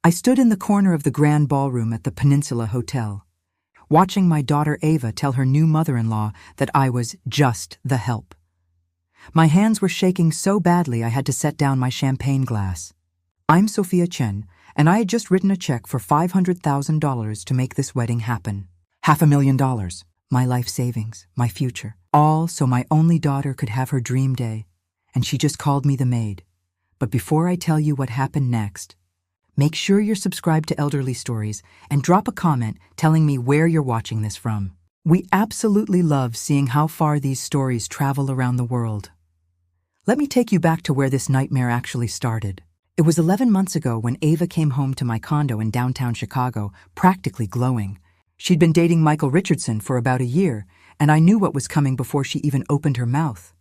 I stood in the corner of the grand ballroom at the Peninsula Hotel, watching my daughter Ava tell her new mother-in-law that I was just the help. My hands were shaking so badly I had to set down my champagne glass. I'm Sophia Chen, and I had just written a check for $500,000 to make this wedding happen. $500,000. My life savings, my future. All so my only daughter could have her dream day, and she just called me the maid. But before I tell you what happened next, make sure you're subscribed to Elderly Stories and drop a comment telling me where you're watching this from. We absolutely love seeing how far these stories travel around the world. Let me take you back to where this nightmare actually started. It was 11 months ago when Ava came home to my condo in downtown Chicago, practically glowing. She'd been dating Michael Richardson for about a year, and I knew what was coming before she even opened her mouth.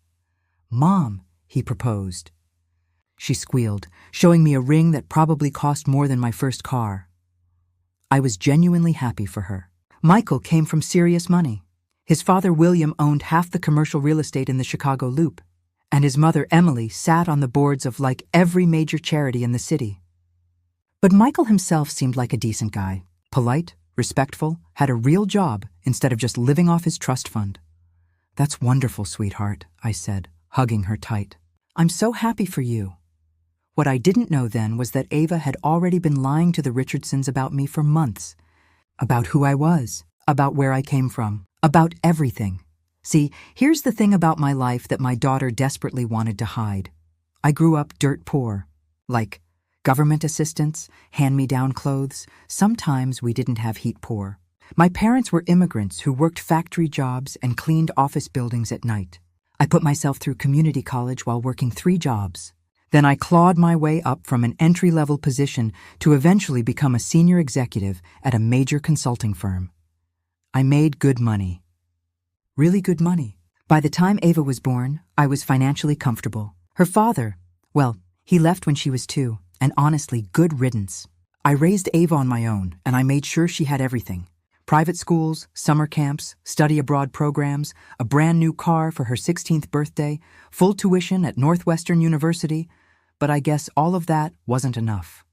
"Mom," he proposed. She squealed, showing me a ring that probably cost more than my first car. I was genuinely happy for her. Michael came from serious money. His father, William, owned half the commercial real estate in the Chicago Loop, and his mother, Emily, sat on the boards of like every major charity in the city. But Michael himself seemed like a decent guy, polite, respectful, had a real job instead of just living off his trust fund. "That's wonderful, sweetheart," I said, hugging her tight. "I'm so happy for you." What I didn't know then was that Ava had already been lying to the Richardsons about me for months. About who I was, about where I came from, about everything. See, here's the thing about my life that my daughter desperately wanted to hide. I grew up dirt poor. Like, government assistance, hand-me-down clothes. Sometimes we didn't have heat poor. My parents were immigrants who worked factory jobs and cleaned office buildings at night. I put myself through community college while working 3 jobs. Then I clawed my way up from an entry-level position to eventually become a senior executive at a major consulting firm. I made good money. Really good money. By the time Ava was born, I was financially comfortable. Her father, well, he left when she was 2. And honestly, good riddance. I raised Ava on my own, and I made sure she had everything. Private schools, summer camps, study abroad programs, a brand new car for her 16th birthday, full tuition at Northwestern University. But I guess all of that wasn't enough.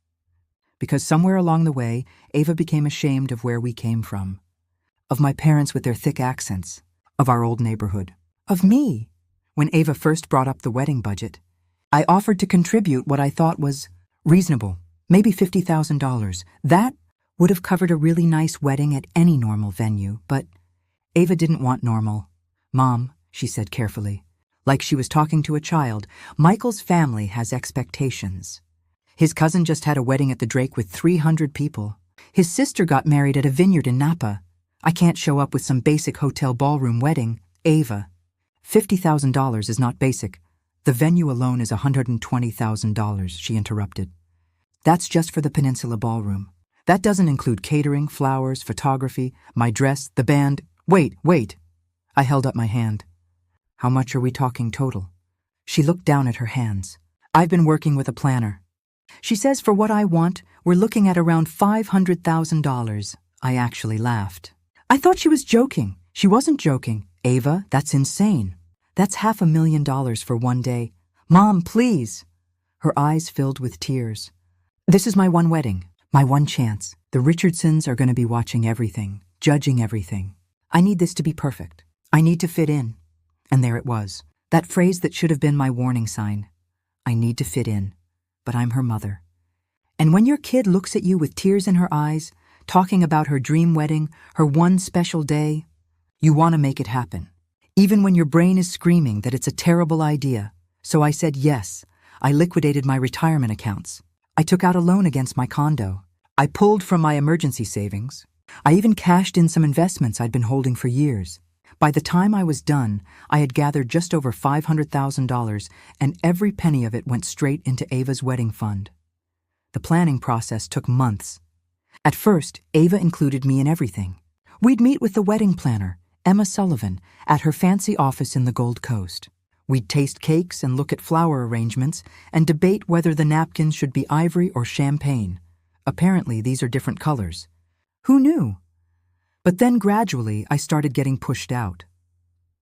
Because somewhere along the way, Ava became ashamed of where we came from. Of my parents with their thick accents. Of our old neighborhood. Of me. When Ava first brought up the wedding budget, I offered to contribute what I thought was reasonable, maybe $50,000. That would have covered a really nice wedding at any normal venue, but Ava didn't want normal. "Mom," she said carefully, like she was talking to a child, "Michael's family has expectations. His cousin just had a wedding at the Drake with 300 people. His sister got married at a vineyard in Napa. I can't show up with some basic hotel ballroom wedding. Ava, $50,000 is not basic. The venue alone is $120,000, she interrupted. That's just for the Peninsula Ballroom. That doesn't include catering, flowers, photography, my dress, the band. Wait. I held up my hand. How much are we talking total? She looked down at her hands. I've been working with a planner. She says for what I want, we're looking at around $500,000. I actually laughed. I thought she was joking. She wasn't joking. Ava, that's insane. That's $500,000 for one day. Mom, please. Her eyes filled with tears. This is my one wedding, my one chance. The Richardsons are going to be watching everything, judging everything. I need this to be perfect. I need to fit in. And there it was, that phrase that should have been my warning sign. I need to fit in, but I'm her mother. And when your kid looks at you with tears in her eyes, talking about her dream wedding, her one special day, you want to make it happen. Even when your brain is screaming that it's a terrible idea. So I said yes. I liquidated my retirement accounts. I took out a loan against my condo. I pulled from my emergency savings. I even cashed in some investments I'd been holding for years. By the time I was done, I had gathered just over $500,000, and every penny of it went straight into Ava's wedding fund. The planning process took months. At first, Ava included me in everything. We'd meet with the wedding planner, Emma Sullivan, at her fancy office in the Gold Coast. We'd taste cakes and look at flower arrangements and debate whether the napkins should be ivory or champagne. Apparently, these are different colors. Who knew? But then gradually, I started getting pushed out.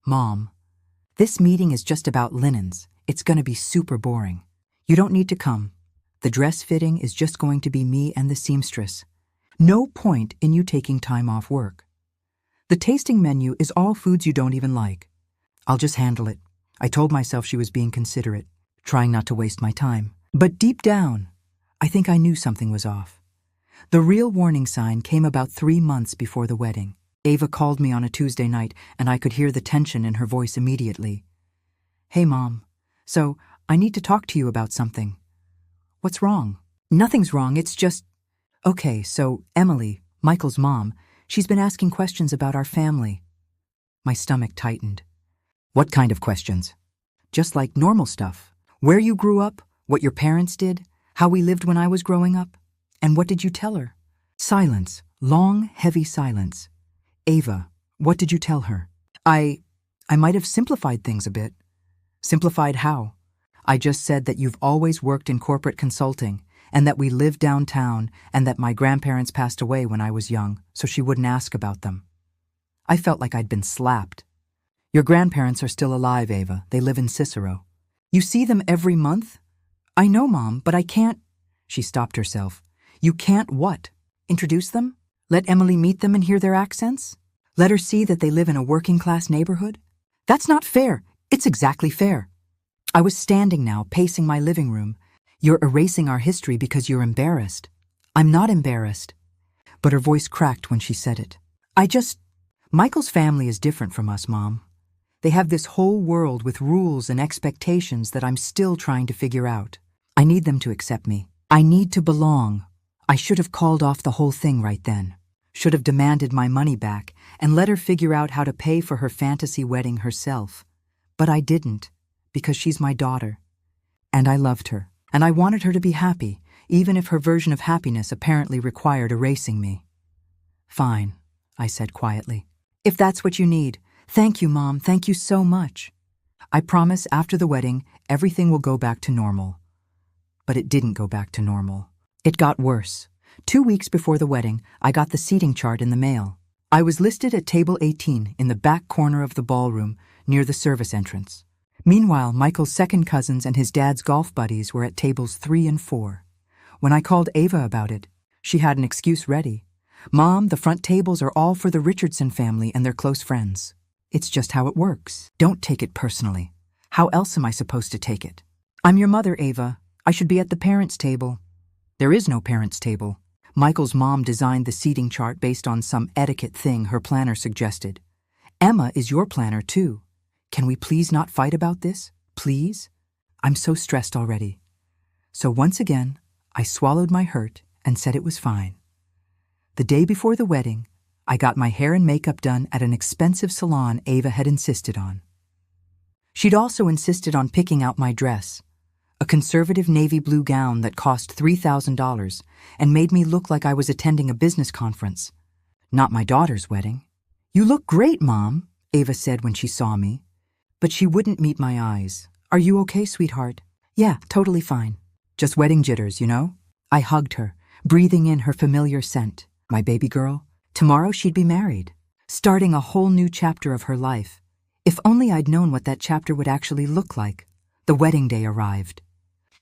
Mom, this meeting is just about linens. It's going to be super boring. You don't need to come. The dress fitting is just going to be me and the seamstress. No point in you taking time off work. The tasting menu is all foods you don't even like. I'll just handle it. I told myself she was being considerate, trying not to waste my time. But deep down, I think I knew something was off. The real warning sign came about 3 months before the wedding. Ava called me on a Tuesday night, and I could hear the tension in her voice immediately. "Hey, Mom. So, I need to talk to you about something." "What's wrong?" "Nothing's wrong, it's just..." "Okay, so Emily, Michael's mom, she's been asking questions about our family." My stomach tightened. "What kind of questions?" "Just like normal stuff. Where you grew up, what your parents did, how we lived when I was growing up. And what did you tell her?" Silence. Long, heavy silence. "Ava, what did you tell her?" I might have simplified things a bit." "Simplified how?" "I just said that you've always worked in corporate consulting, and that we lived downtown, and that my grandparents passed away when I was young, so she wouldn't ask about them." I felt like I'd been slapped. "Your grandparents are still alive, Ava. They live in Cicero." "You see them every month?" "I know, Mom, but I can't..." She stopped herself. "You can't what? Introduce them? Let Emily meet them and hear their accents? Let her see that they live in a working-class neighborhood? That's not fair. It's exactly fair." I was standing now, pacing my living room. "You're erasing our history because you're embarrassed." "I'm not embarrassed." But her voice cracked when she said it. Michael's family is different from us, Mom. They have this whole world with rules and expectations that I'm still trying to figure out. I need them to accept me. I need to belong. I should have called off the whole thing right then. Should have demanded my money back and let her figure out how to pay for her fantasy wedding herself. But I didn't, because she's my daughter. And I loved her, and I wanted her to be happy, even if her version of happiness apparently required erasing me. "Fine," I said quietly. "If that's what you need. Thank you, Mom. Thank you so much. I promise after the wedding, everything will go back to normal." But it didn't go back to normal. It got worse. 2 weeks before the wedding, I got the seating chart in the mail. I was listed at table 18 in the back corner of the ballroom near the service entrance. Meanwhile, Michael's second cousins and his dad's golf buddies were at tables 3 and 4. When I called Ava about it, she had an excuse ready. "Mom, the front tables are all for the Richardson family and their close friends. It's just how it works. Don't take it personally. How else am I supposed to take it? I'm your mother, Ava. I should be at the parents' table." "There is no parents' table." Michael's mom designed the seating chart based on some etiquette thing her planner suggested. "Emma is your planner, too. Can we please not fight about this? Please? I'm so stressed already." So once again, I swallowed my hurt and said it was fine. The day before the wedding, I got my hair and makeup done at an expensive salon Ava had insisted on. She'd also insisted on picking out my dress, a conservative navy blue gown that cost $3,000 and made me look like I was attending a business conference, not my daughter's wedding. "You look great, Mom," Ava said when she saw me. But she wouldn't meet my eyes. "Are you okay, sweetheart?" "Yeah, totally fine. Just wedding jitters, you know?" I hugged her, breathing in her familiar scent. My baby girl. Tomorrow she'd be married, starting a whole new chapter of her life. If only I'd known what that chapter would actually look like. The wedding day arrived.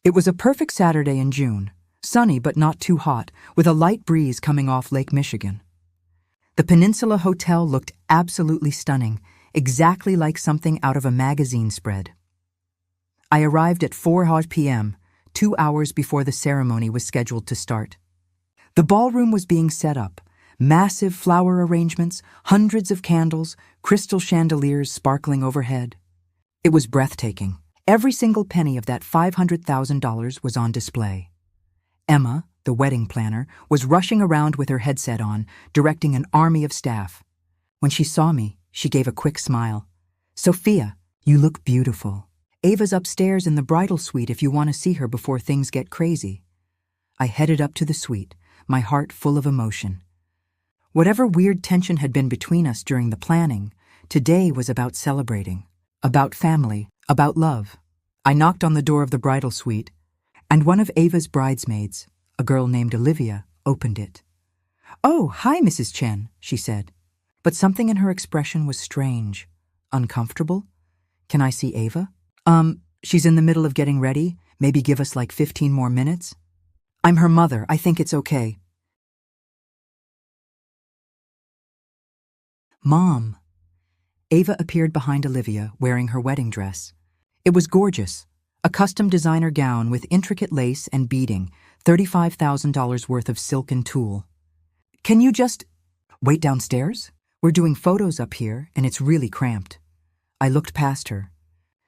It was a perfect Saturday in June, sunny but not too hot, with a light breeze coming off Lake Michigan. The Peninsula Hotel looked absolutely stunning, exactly like something out of a magazine spread. I arrived at 4 p.m., 2 hours before the ceremony was scheduled to start. The ballroom was being set up, massive flower arrangements, hundreds of candles, crystal chandeliers sparkling overhead. It was breathtaking. Every single penny of that $500,000 was on display. Emma, the wedding planner, was rushing around with her headset on, directing an army of staff. When she saw me, she gave a quick smile. "Sophia, you look beautiful. Ava's upstairs in the bridal suite if you want to see her before things get crazy." I headed up to the suite, my heart full of emotion. Whatever weird tension had been between us during the planning, today was about celebrating, about family, about love. I knocked on the door of the bridal suite, and one of Ava's bridesmaids, a girl named Olivia, opened it. "Oh, hi, Mrs. Chen," she said. But something in her expression was strange, uncomfortable. "Can I see Ava?" She's in the middle of getting ready. Maybe give us like 15 more minutes." I'm her mother. I think it's okay. Mom. Ava appeared behind Olivia, wearing her wedding dress. It was gorgeous. A custom designer gown with intricate lace and beading, $35,000 worth of silk and tulle. Can you just wait downstairs? We're doing photos up here, and it's really cramped. I looked past her.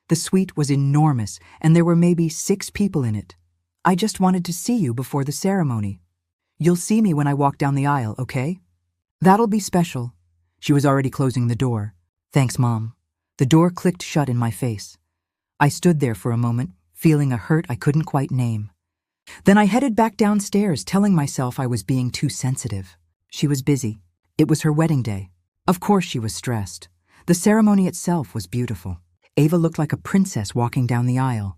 The suite was enormous, and there were maybe 6 people in it. I just wanted to see you before the ceremony. You'll see me when I walk down the aisle, okay? That'll be special. She was already closing the door. Thanks, Mom. The door clicked shut in my face. I stood there for a moment, feeling a hurt I couldn't quite name. Then I headed back downstairs, telling myself I was being too sensitive. She was busy. It was her wedding day. Of course she was stressed. The ceremony itself was beautiful. Ava looked like a princess walking down the aisle.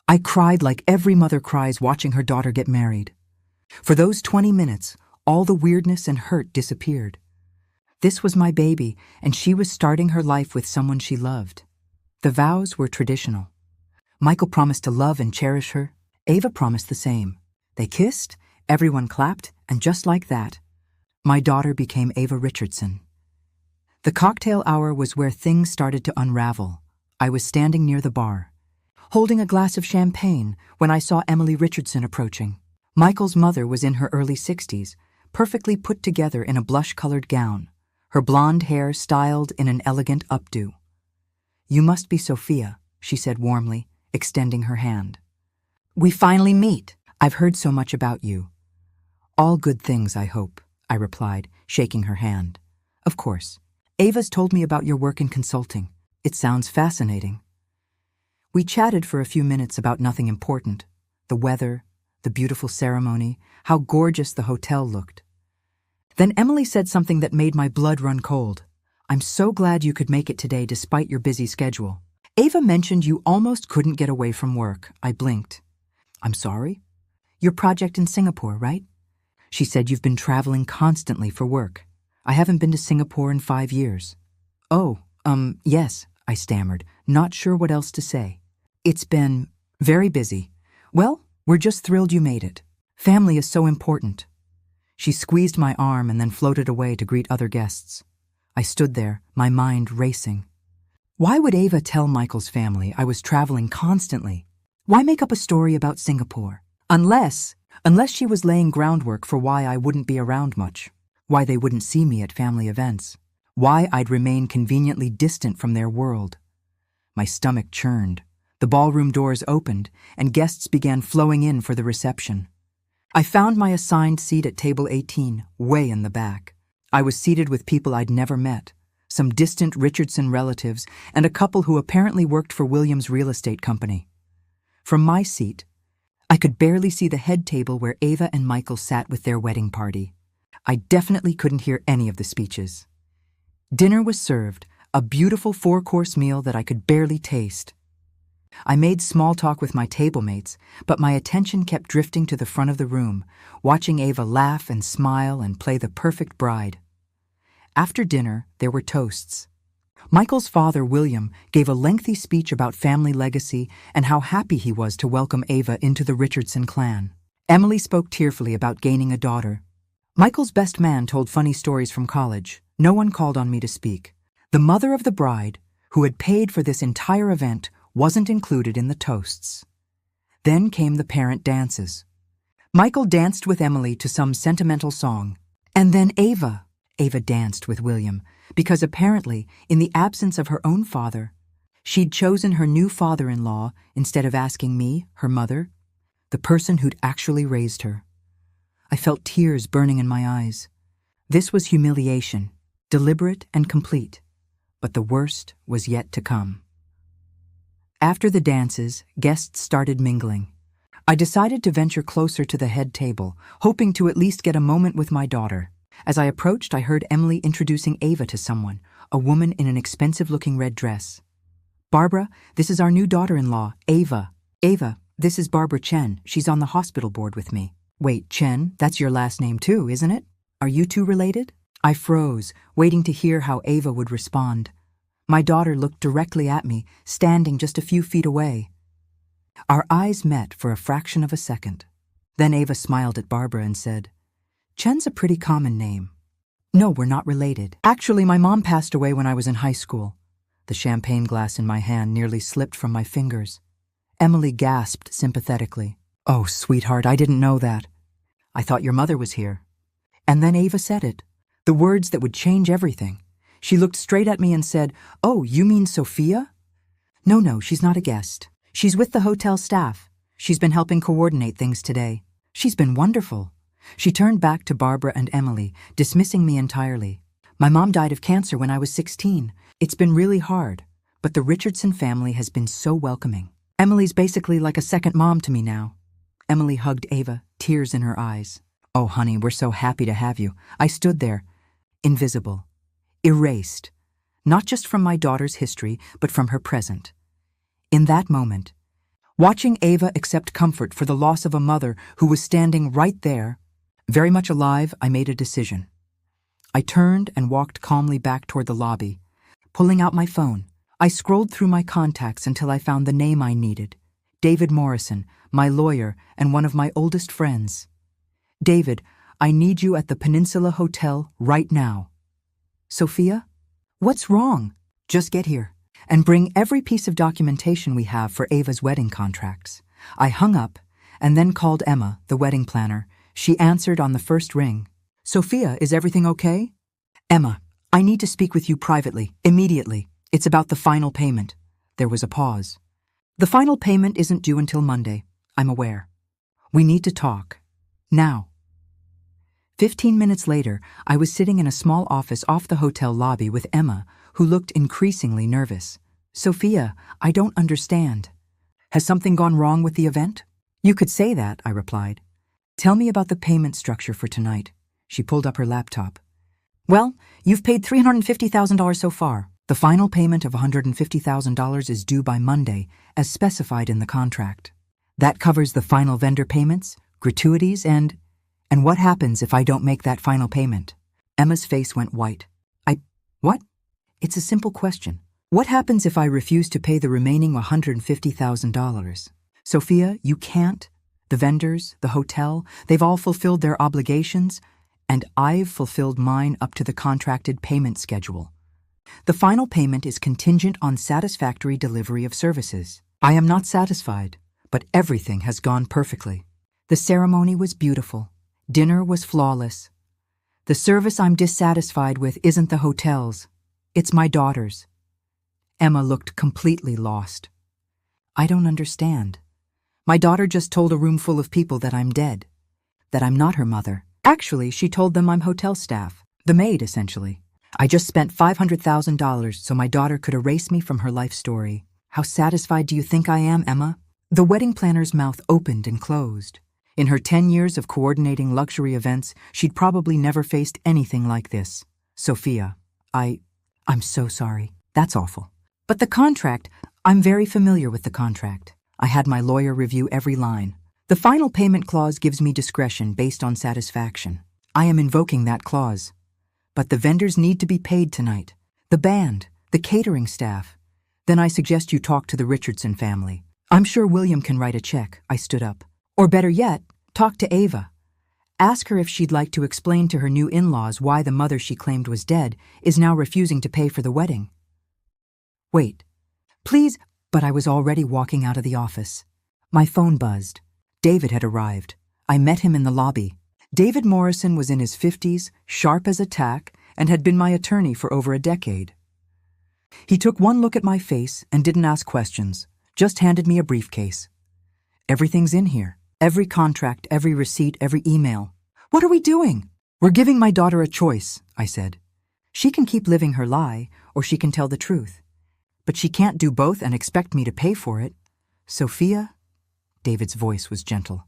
I cried like every mother cries watching her daughter get married. For those 20 minutes, all the weirdness and hurt disappeared. This was my baby, and she was starting her life with someone she loved. The vows were traditional. Michael promised to love and cherish her. Ava promised the same. They kissed, everyone clapped, and just like that, my daughter became Ava Richardson. The cocktail hour was where things started to unravel. I was standing near the bar, holding a glass of champagne when I saw Emily Richardson approaching. Michael's mother was in her early 60s, perfectly put together in a blush-colored gown, her blonde hair styled in an elegant updo. You must be Sophia, she said warmly, extending her hand. We finally meet. I've heard so much about you. All good things, I hope, I replied, shaking her hand. Of course. Ava's told me about your work in consulting. It sounds fascinating. We chatted for a few minutes about nothing important. The weather, the beautiful ceremony, how gorgeous the hotel looked. Then Emily said something that made my blood run cold. I'm so glad you could make it today despite your busy schedule. Ava mentioned you almost couldn't get away from work. I blinked. I'm sorry? Your project in Singapore, right? She said you've been traveling constantly for work. I haven't been to Singapore in 5 years. Oh, yes, I stammered, not sure what else to say. It's been very busy. Well, we're just thrilled you made it. Family is so important. She squeezed my arm and then floated away to greet other guests. I stood there, my mind racing. Why would Ava tell Michael's family I was traveling constantly? Why make up a story about Singapore? Unless she was laying groundwork for why I wouldn't be around much, why they wouldn't see me at family events, why I'd remain conveniently distant from their world. My stomach churned. The ballroom doors opened, and guests began flowing in for the reception. I found my assigned seat at table 18, way in the back. I was seated with people I'd never met, some distant Richardson relatives, and a couple who apparently worked for Williams' real estate company. From my seat, I could barely see the head table where Ava and Michael sat with their wedding party. I definitely couldn't hear any of the speeches. Dinner was served, a beautiful 4-course meal that I could barely taste. I made small talk with my table mates, but my attention kept drifting to the front of the room, watching Ava laugh and smile and play the perfect bride. After dinner, there were toasts. Michael's father, William, gave a lengthy speech about family legacy and how happy he was to welcome Ava into the Richardson clan. Emily spoke tearfully about gaining a daughter. Michael's best man told funny stories from college. No one called on me to speak. The mother of the bride, who had paid for this entire event, wasn't included in the toasts. Then came the parent dances. Michael danced with Emily to some sentimental song. And then Ava danced with William, because apparently, in the absence of her own father, she'd chosen her new father-in-law instead of asking me, her mother, the person who'd actually raised her. I felt tears burning in my eyes. This was humiliation, deliberate and complete, but the worst was yet to come. After the dances, guests started mingling. I decided to venture closer to the head table, hoping to at least get a moment with my daughter. As I approached, I heard Emily introducing Ava to someone, a woman in an expensive-looking red dress. Barbara, this is our new daughter-in-law, Ava. Ava, this is Barbara Chen. She's on the hospital board with me. Wait, Chen, that's your last name too, isn't it? Are you two related? I froze, waiting to hear how Ava would respond. My daughter looked directly at me, standing just a few feet away. Our eyes met for a fraction of a second. Then Ava smiled at Barbara and said, "Chen's a pretty common name. No, we're not related. Actually, my mom passed away when I was in high school." The champagne glass in my hand nearly slipped from my fingers. Emily gasped sympathetically. "Oh, sweetheart, I didn't know that. I thought your mother was here." And then Ava said it, the words that would change everything. She looked straight at me and said, "Oh, you mean Sophia?" No, she's not a guest. She's with the hotel staff. She's been helping coordinate things today. She's been wonderful." She turned back to Barbara and Emily, dismissing me entirely. "My mom died of cancer when I was 16. It's been really hard, but the Richardson family has been so welcoming. Emily's basically like a second mom to me now." Emily hugged Ava, tears in her eyes. "Oh, honey, we're so happy to have you." I stood there, invisible, erased, not just from my daughter's history, but from her present. In that moment, watching Ava accept comfort for the loss of a mother who was standing right there, very much alive, I made a decision. I turned and walked calmly back toward the lobby. Pulling out my phone, I scrolled through my contacts until I found the name I needed. David Morrison, my lawyer and one of my oldest friends. "David, I need you at the Peninsula Hotel right now." "Sophia? What's wrong?" "Just get here and bring every piece of documentation we have for Ava's wedding contracts." I hung up and then called Emma, the wedding planner. She answered on the first ring. "Sophia, is everything okay?" "Emma, I need to speak with you privately, immediately. It's about the final payment." There was a pause. "The final payment isn't due until Monday. I'm aware. We need to talk. Now." 15 minutes later, I was sitting in a small office off the hotel lobby with Emma, who looked increasingly nervous. "Sophia, I don't understand. Has something gone wrong with the event?" "You could say that," I replied. "Tell me about the payment structure for tonight." She pulled up her laptop. "Well, you've paid $350,000 so far. The final payment of $150,000 is due by Monday, as specified in the contract. That covers the final vendor payments, gratuities, and what happens if I don't make that final payment?" Emma's face went white. What? It's a simple question. What happens if I refuse to pay the remaining $150,000? "Sophia, you can't. The vendors, the hotel, they've all fulfilled their obligations, and I've fulfilled mine up to the contracted payment schedule. The final payment is contingent on satisfactory delivery of services. I am not satisfied, but everything has gone perfectly. The ceremony was beautiful. Dinner was flawless. The service I'm dissatisfied with isn't the hotel's. It's my daughter's." Emma looked completely lost. "I don't understand. My daughter just told a room full of people that I'm dead, that I'm not her mother. Actually, she told them I'm hotel staff, the maid, essentially. I just spent $500,000 so my daughter could erase me from her life story. How satisfied do you think I am, Emma?" The wedding planner's mouth opened and closed. In her 10 years of coordinating luxury events, she'd probably never faced anything like this. "Sophia, I'm so sorry. That's awful. But the contract, I'm very familiar with the contract. I had my lawyer review every line. The final payment clause gives me discretion based on satisfaction. I am invoking that clause. But the vendors need to be paid tonight. The band, the catering staff. Then I suggest you talk to the Richardson family. I'm sure William can write a check." I stood up. "Or better yet, talk to Ava. Ask her if she'd like to explain to her new in-laws why the mother she claimed was dead is now refusing to pay for the wedding." "Wait. Please," but I was already walking out of the office. My phone buzzed. David had arrived. I met him in the lobby. David Morrison was in his 50s, sharp as a tack, and had been my attorney for over a decade. He took one look at my face and didn't ask questions, just handed me a briefcase. "Everything's in here. Every contract, every receipt, every email." "What are we doing?" "We're giving my daughter a choice," I said. "She can keep living her lie, or she can tell the truth. But she can't do both and expect me to pay for it." "Sophia?" David's voice was gentle.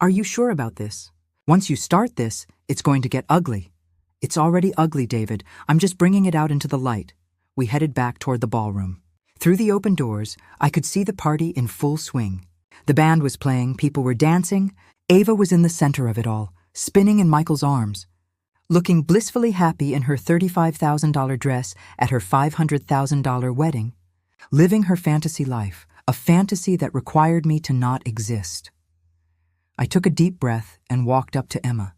"Are you sure about this? Once you start this, it's going to get ugly." "It's already ugly, David. I'm just bringing it out into the light." We headed back toward the ballroom. Through the open doors, I could see the party in full swing. The band was playing, people were dancing. Ava was in the center of it all, spinning in Michael's arms, looking blissfully happy in her $35,000 dress at her $500,000 wedding, living her fantasy life, a fantasy that required me to not exist. I took a deep breath and walked up to Emma,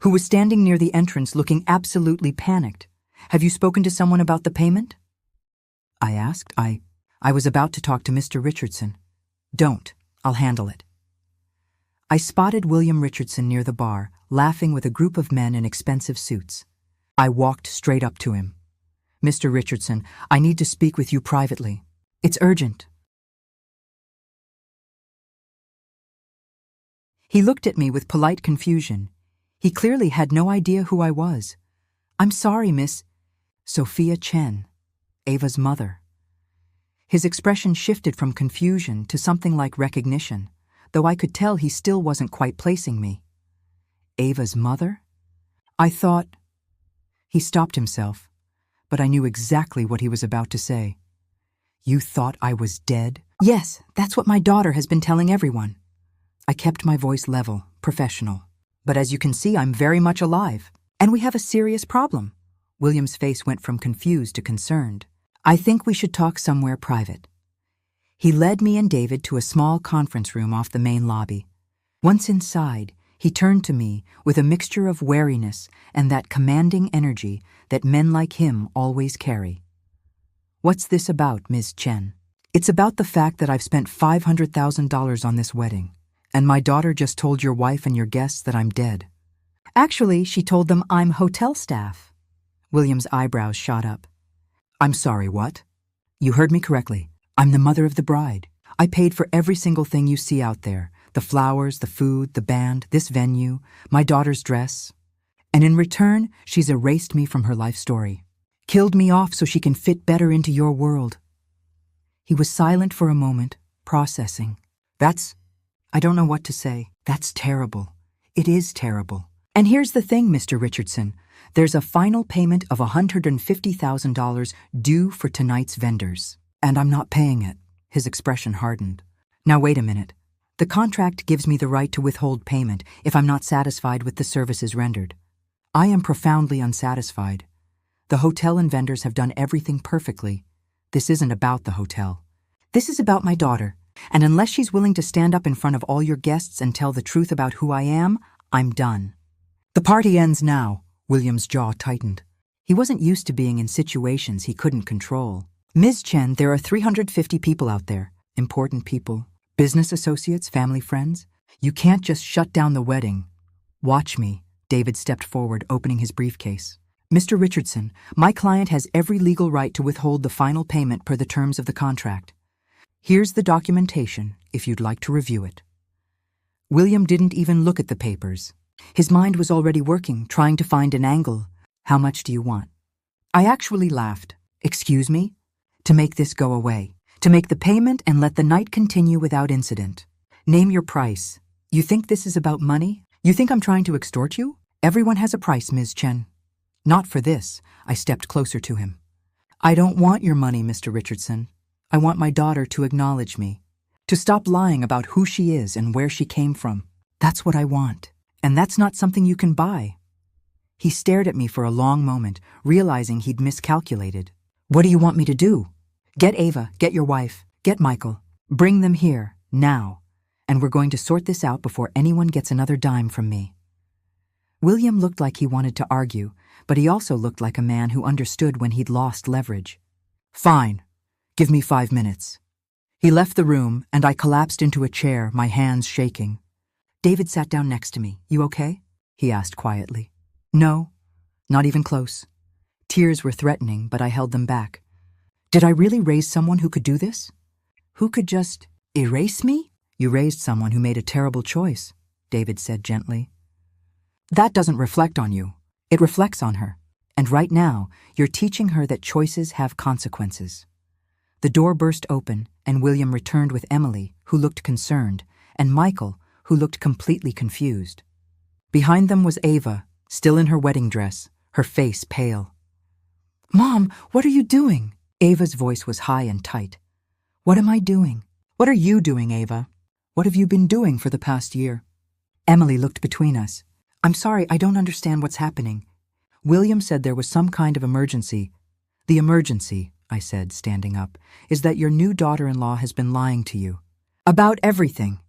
who was standing near the entrance looking absolutely panicked. "Have you spoken to someone about the payment?" I asked. I was about to talk to Mr. Richardson. "Don't. I'll handle it." I spotted William Richardson near the bar, laughing with a group of men in expensive suits. I walked straight up to him. "Mr. Richardson, I need to speak with you privately. It's urgent." He looked at me with polite confusion. He clearly had no idea who I was. "I'm sorry, Miss Sophia Chen, Ava's mother." His expression shifted from confusion to something like recognition, though I could tell he still wasn't quite placing me. Ava's mother? I thought... He stopped himself, but I knew exactly what he was about to say. "You thought I was dead?" "Yes, that's what my daughter has been telling everyone." I kept my voice level, professional. "But as you can see, I'm very much alive. And we have a serious problem." William's face went from confused to concerned. "I think we should talk somewhere private." He led me and David to a small conference room off the main lobby. Once inside, he turned to me with a mixture of wariness and that commanding energy that men like him always carry. "What's this about, Ms. Chen?" "It's about the fact that I've spent $500,000 on this wedding, and my daughter just told your wife and your guests that I'm dead." "Actually, she told them I'm hotel staff." William's eyebrows shot up. "I'm sorry, what?" "You heard me correctly. I'm the mother of the bride. I paid for every single thing you see out there. The flowers, the food, the band, this venue, my daughter's dress. And in return, she's erased me from her life story. Killed me off so she can fit better into your world." He was silent for a moment, processing. I don't know what to say. "That's terrible. It is terrible. And here's the thing, Mr. Richardson. There's a final payment of $150,000 due for tonight's vendors. And I'm not paying it." His expression hardened. "Now wait a minute. The contract gives me the right to withhold payment if I'm not satisfied with the services rendered. I am profoundly unsatisfied. The hotel and vendors have done everything perfectly. This isn't about the hotel. This is about my daughter. And unless she's willing to stand up in front of all your guests and tell the truth about who I am, I'm done." "The party ends now." William's jaw tightened. He wasn't used to being in situations he couldn't control. "Ms. Chen, there are 350 people out there. Important people. Business associates, family friends. You can't just shut down the wedding." "Watch me." David stepped forward, opening his briefcase. "Mr. Richardson, my client has every legal right to withhold the final payment per the terms of the contract. Here's the documentation, if you'd like to review it." William didn't even look at the papers. His mind was already working, trying to find an angle. "How much do you want?" I actually laughed. "Excuse me?" "To make this go away. To make the payment and let the night continue without incident. Name your price. You think this is about money? You think I'm trying to extort you? Everyone has a price, Ms. Chen." "Not for this." I stepped closer to him. "I don't want your money, Mr. Richardson. I want my daughter to acknowledge me, to stop lying about who she is and where she came from. That's what I want. And that's not something you can buy." He stared at me for a long moment, realizing he'd miscalculated. "What do you want me to do?" "Get Ava, get your wife, get Michael. Bring them here, now. And we're going to sort this out before anyone gets another dime from me." William looked like he wanted to argue, but he also looked like a man who understood when he'd lost leverage. "Fine. Give me 5 minutes." He left the room, and I collapsed into a chair, my hands shaking. David sat down next to me. "You okay?" he asked quietly. "No, not even close." Tears were threatening, but I held them back. "Did I really raise someone who could do this? Who could just erase me?" "You raised someone who made a terrible choice," David said gently. "That doesn't reflect on you. It reflects on her. And right now, you're teaching her that choices have consequences." The door burst open, and William returned with Emily, who looked concerned, and Michael, who looked completely confused. Behind them was Ava, still in her wedding dress, her face pale. "Mom, what are you doing?" Ava's voice was high and tight. "What am I doing? What are you doing, Ava? What have you been doing for the past year?" Emily looked between us. "I'm sorry, I don't understand what's happening. William said there was some kind of emergency." "The emergency," I said, standing up, "is that your new daughter-in-law has been lying to you. About everything.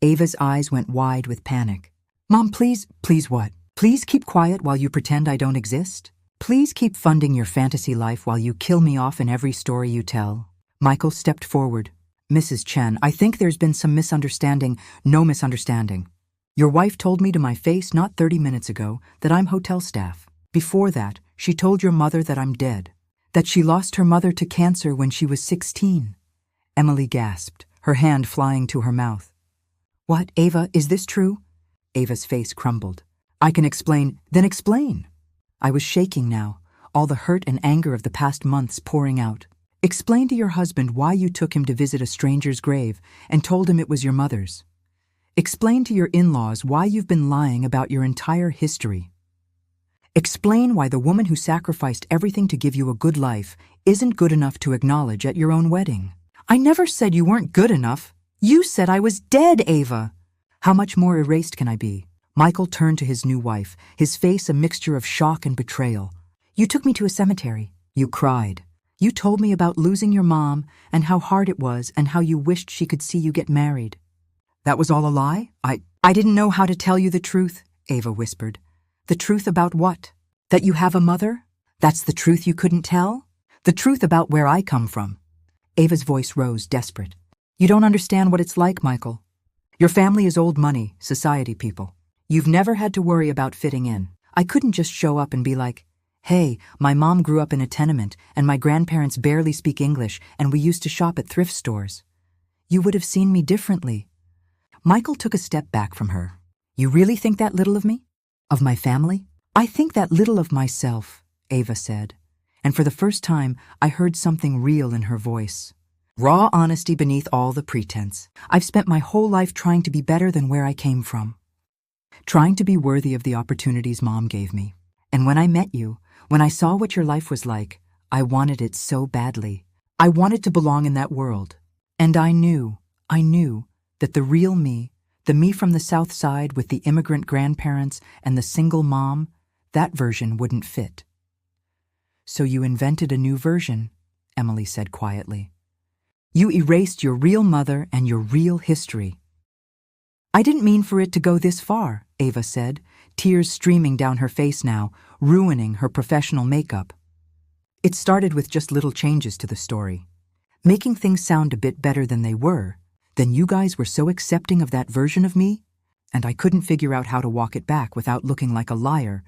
Ava's eyes went wide with panic. Mom, please what? Please keep quiet while you pretend I don't exist? Please keep funding your fantasy life while you kill me off in every story you tell? Michael stepped forward. Mrs. Chen, I think there's been some misunderstanding. No misunderstanding. Your wife told me to my face not 30 minutes ago that I'm hotel staff. Before that, she told your mother that I'm dead. That she lost her mother to cancer when she was 16. Emily gasped, her hand flying to her mouth. What, Ava, is this true? Ava's face crumbled. I can explain. Then explain. I was shaking now, all the hurt and anger of the past months pouring out. Explain to your husband why you took him to visit a stranger's grave and told him it was your mother's. Explain to your in-laws why you've been lying about your entire history. Explain why the woman who sacrificed everything to give you a good life isn't good enough to acknowledge at your own wedding. I never said you weren't good enough. You said I was dead, Ava. How much more erased can I be? Michael turned to his new wife, his face a mixture of shock and betrayal. You took me to a cemetery. You cried. You told me about losing your mom and how hard it was and how you wished she could see you get married. That was all a lie? I didn't know how to tell you the truth, Ava whispered. The truth about what? That you have a mother? That's the truth you couldn't tell? The truth about where I come from. Ava's voice rose, desperate. You don't understand what it's like, Michael. Your family is old money, society people. You've never had to worry about fitting in. I couldn't just show up and be like, hey, my mom grew up in a tenement and my grandparents barely speak English and we used to shop at thrift stores. You would have seen me differently. Michael took a step back from her. You really think that little of me? Of my family? I think that little of myself, Ava said. And for the first time, I heard something real in her voice. Raw honesty beneath all the pretense. I've spent my whole life trying to be better than where I came from. Trying to be worthy of the opportunities Mom gave me. And when I met you, when I saw what your life was like, I wanted it so badly. I wanted to belong in that world. And I knew that the real me, the me from the South Side with the immigrant grandparents and the single mom, that version wouldn't fit. So you invented a new version, Emily said quietly. You erased your real mother and your real history. I didn't mean for it to go this far, Ava said, tears streaming down her face now, ruining her professional makeup. It started with just little changes to the story, making things sound a bit better than they were. Then you guys were so accepting of that version of me, and I couldn't figure out how to walk it back without looking like a liar.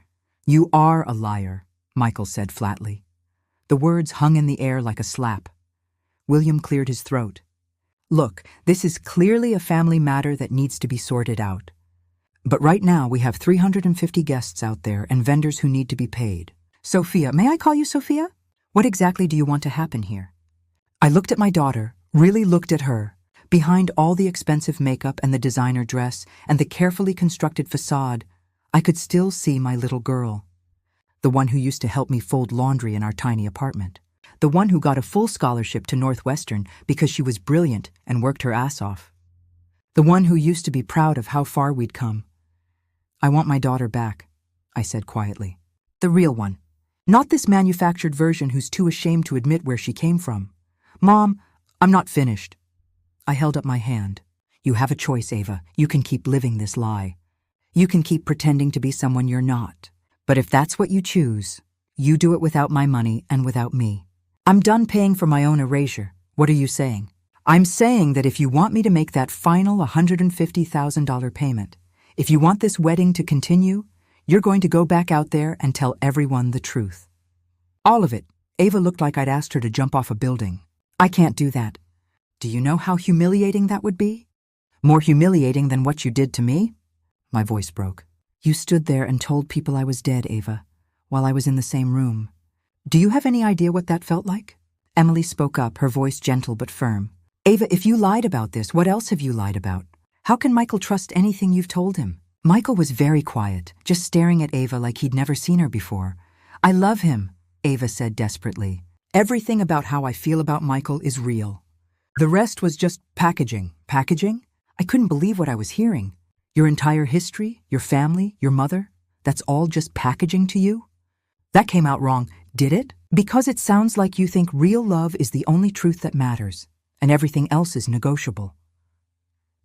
You are a liar, Michael said flatly. The words hung in the air like a slap. William cleared his throat. Look, this is clearly a family matter that needs to be sorted out. But right now we have 350 guests out there and vendors who need to be paid. Sophia, may I call you Sophia? What exactly do you want to happen here? I looked at my daughter, really looked at her. Behind all the expensive makeup and the designer dress and the carefully constructed facade, I could still see my little girl. The one who used to help me fold laundry in our tiny apartment. The one who got a full scholarship to Northwestern because she was brilliant and worked her ass off. The one who used to be proud of how far we'd come. I want my daughter back, I said quietly. The real one. Not this manufactured version who's too ashamed to admit where she came from. Mom, I'm not finished. I held up my hand. You have a choice, Ava. You can keep living this lie. You can keep pretending to be someone you're not. But if that's what you choose, you do it without my money and without me. I'm done paying for my own erasure. What are you saying? I'm saying that if you want me to make that final $150,000 payment, if you want this wedding to continue, you're going to go back out there and tell everyone the truth. All of it. Ava looked like I'd asked her to jump off a building. I can't do that. Do you know how humiliating that would be? More humiliating than what you did to me? My voice broke. You stood there and told people I was dead, Ava, while I was in the same room. Do you have any idea what that felt like? Emily spoke up, her voice gentle but firm. Ava, if you lied about this, what else have you lied about? How can Michael trust anything you've told him? Michael was very quiet, just staring at Ava like he'd never seen her before. I love him, Ava said desperately. Everything about how I feel about Michael is real. The rest was just packaging. Packaging? I couldn't believe what I was hearing. Your entire history, your family, your mother, that's all just packaging to you? That came out wrong, did it? Because it sounds like you think real love is the only truth that matters, and everything else is negotiable.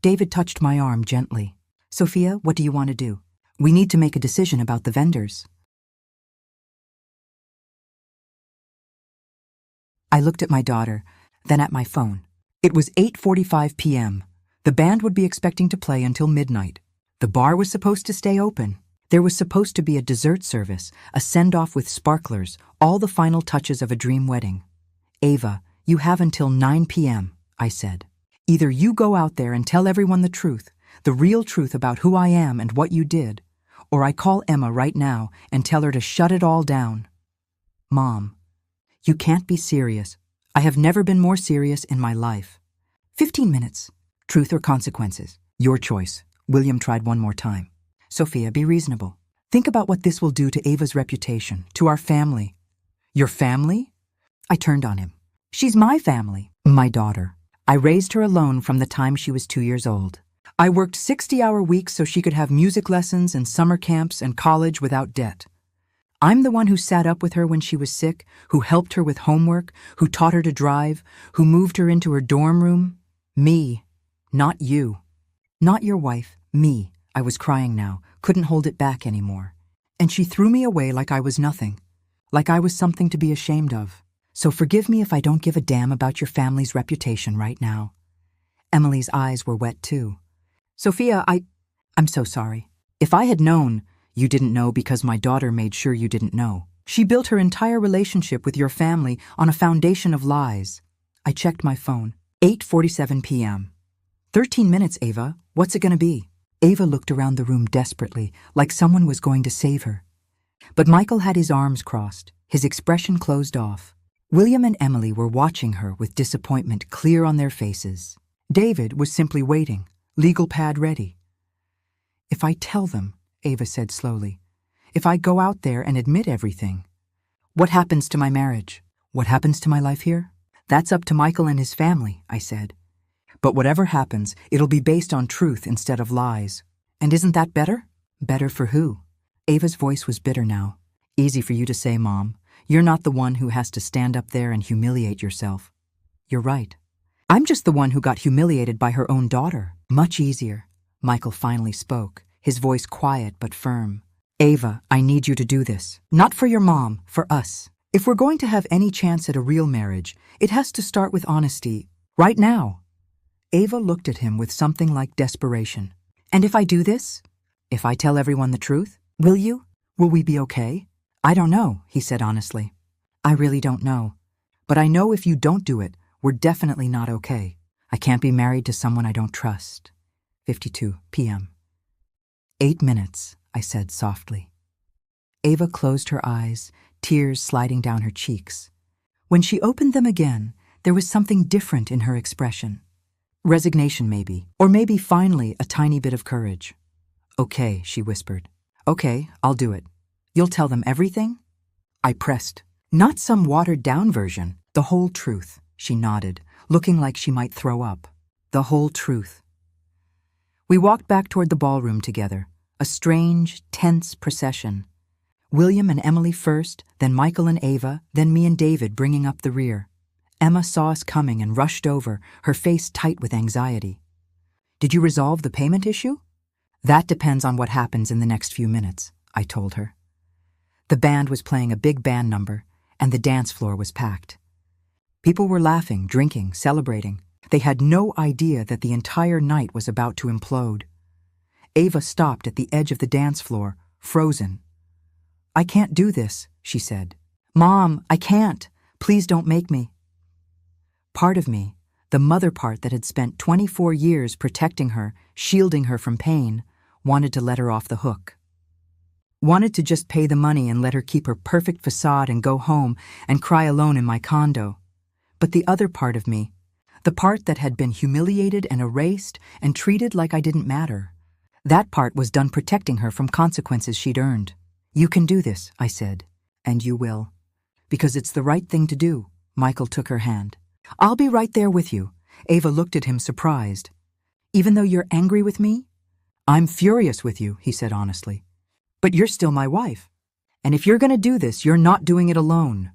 David touched my arm gently. Sophia, what do you want to do? We need to make a decision about the vendors. I looked at my daughter, then at my phone. It was 8:45 p.m. The band would be expecting to play until midnight. The bar was supposed to stay open. There was supposed to be a dessert service, a send-off with sparklers, all the final touches of a dream wedding. Ava, you have until 9 p.m., I said. Either you go out there and tell everyone the truth, the real truth about who I am and what you did, or I call Emma right now and tell her to shut it all down. Mom, you can't be serious. I have never been more serious in my life. 15 minutes. Truth or consequences? Your choice. William tried one more time. Sophia, be reasonable. Think about what this will do to Ava's reputation, to our family. Your family? I turned on him. She's my family. My daughter. I raised her alone from the time she was 2 years old. I worked 60-hour weeks so she could have music lessons and summer camps and college without debt. I'm the one who sat up with her when she was sick, who helped her with homework, who taught her to drive, who moved her into her dorm room. Me, not you. Not your wife, me. I was crying now, couldn't hold it back anymore. And she threw me away like I was nothing, like I was something to be ashamed of. So forgive me if I don't give a damn about your family's reputation right now. Emily's eyes were wet too. Sophia, I'm so sorry. If I had known, you didn't know because my daughter made sure you didn't know. She built her entire relationship with your family on a foundation of lies. I checked my phone. 8:47 p.m. 13 minutes, Ava. What's it gonna be? Ava looked around the room desperately, like someone was going to save her. But Michael had his arms crossed, his expression closed off. William and Emily were watching her with disappointment clear on their faces. David was simply waiting, legal pad ready. If I tell them, Ava said slowly, if I go out there and admit everything, what happens to my marriage? What happens to my life here? That's up to Michael and his family, I said. But whatever happens, it'll be based on truth instead of lies. And isn't that better? Better for who? Ava's voice was bitter now. Easy for you to say, Mom. You're not the one who has to stand up there and humiliate yourself. You're right. I'm just the one who got humiliated by her own daughter. Much easier. Michael finally spoke, his voice quiet but firm. Ava, I need you to do this. Not for your mom, for us. If we're going to have any chance at a real marriage, it has to start with honesty. Right now. Ava looked at him with something like desperation. And if I do this? If I tell everyone the truth? Will you? Will we be okay? I don't know, he said honestly. I really don't know. But I know if you don't do it, we're definitely not okay. I can't be married to someone I don't trust. 52 p.m. 8 minutes, I said softly. Ava closed her eyes, tears sliding down her cheeks. When she opened them again, there was something different in her expression. Resignation maybe, or maybe finally a tiny bit of courage. Okay, she whispered. Okay, I'll do it. You'll tell them everything? I pressed. Not some watered-down version, the whole truth, she nodded, looking like she might throw up. The whole truth. We walked back toward the ballroom together, a strange, tense procession. William and Emily first, then Michael and Ava, then me and David bringing up the rear. Emma saw us coming and rushed over, her face tight with anxiety. Did you resolve the payment issue? That depends on what happens in the next few minutes, I told her. The band was playing a big band number, and the dance floor was packed. People were laughing, drinking, celebrating. They had no idea that the entire night was about to implode. Ava stopped at the edge of the dance floor, frozen. I can't do this, she said. Mom, I can't. Please don't make me. Part of me, the mother part that had spent 24 years protecting her, shielding her from pain, wanted to let her off the hook. Wanted to just pay the money and let her keep her perfect facade and go home and cry alone in my condo. But the other part of me, the part that had been humiliated and erased and treated like I didn't matter, that part was done protecting her from consequences she'd earned. You can do this, I said, and you will. Because it's the right thing to do. Michael took her hand. I'll be right there with you. Ava looked at him surprised. Even though you're angry with me? I'm furious with you, he said honestly. But you're still my wife. And if you're going to do this, you're not doing it alone.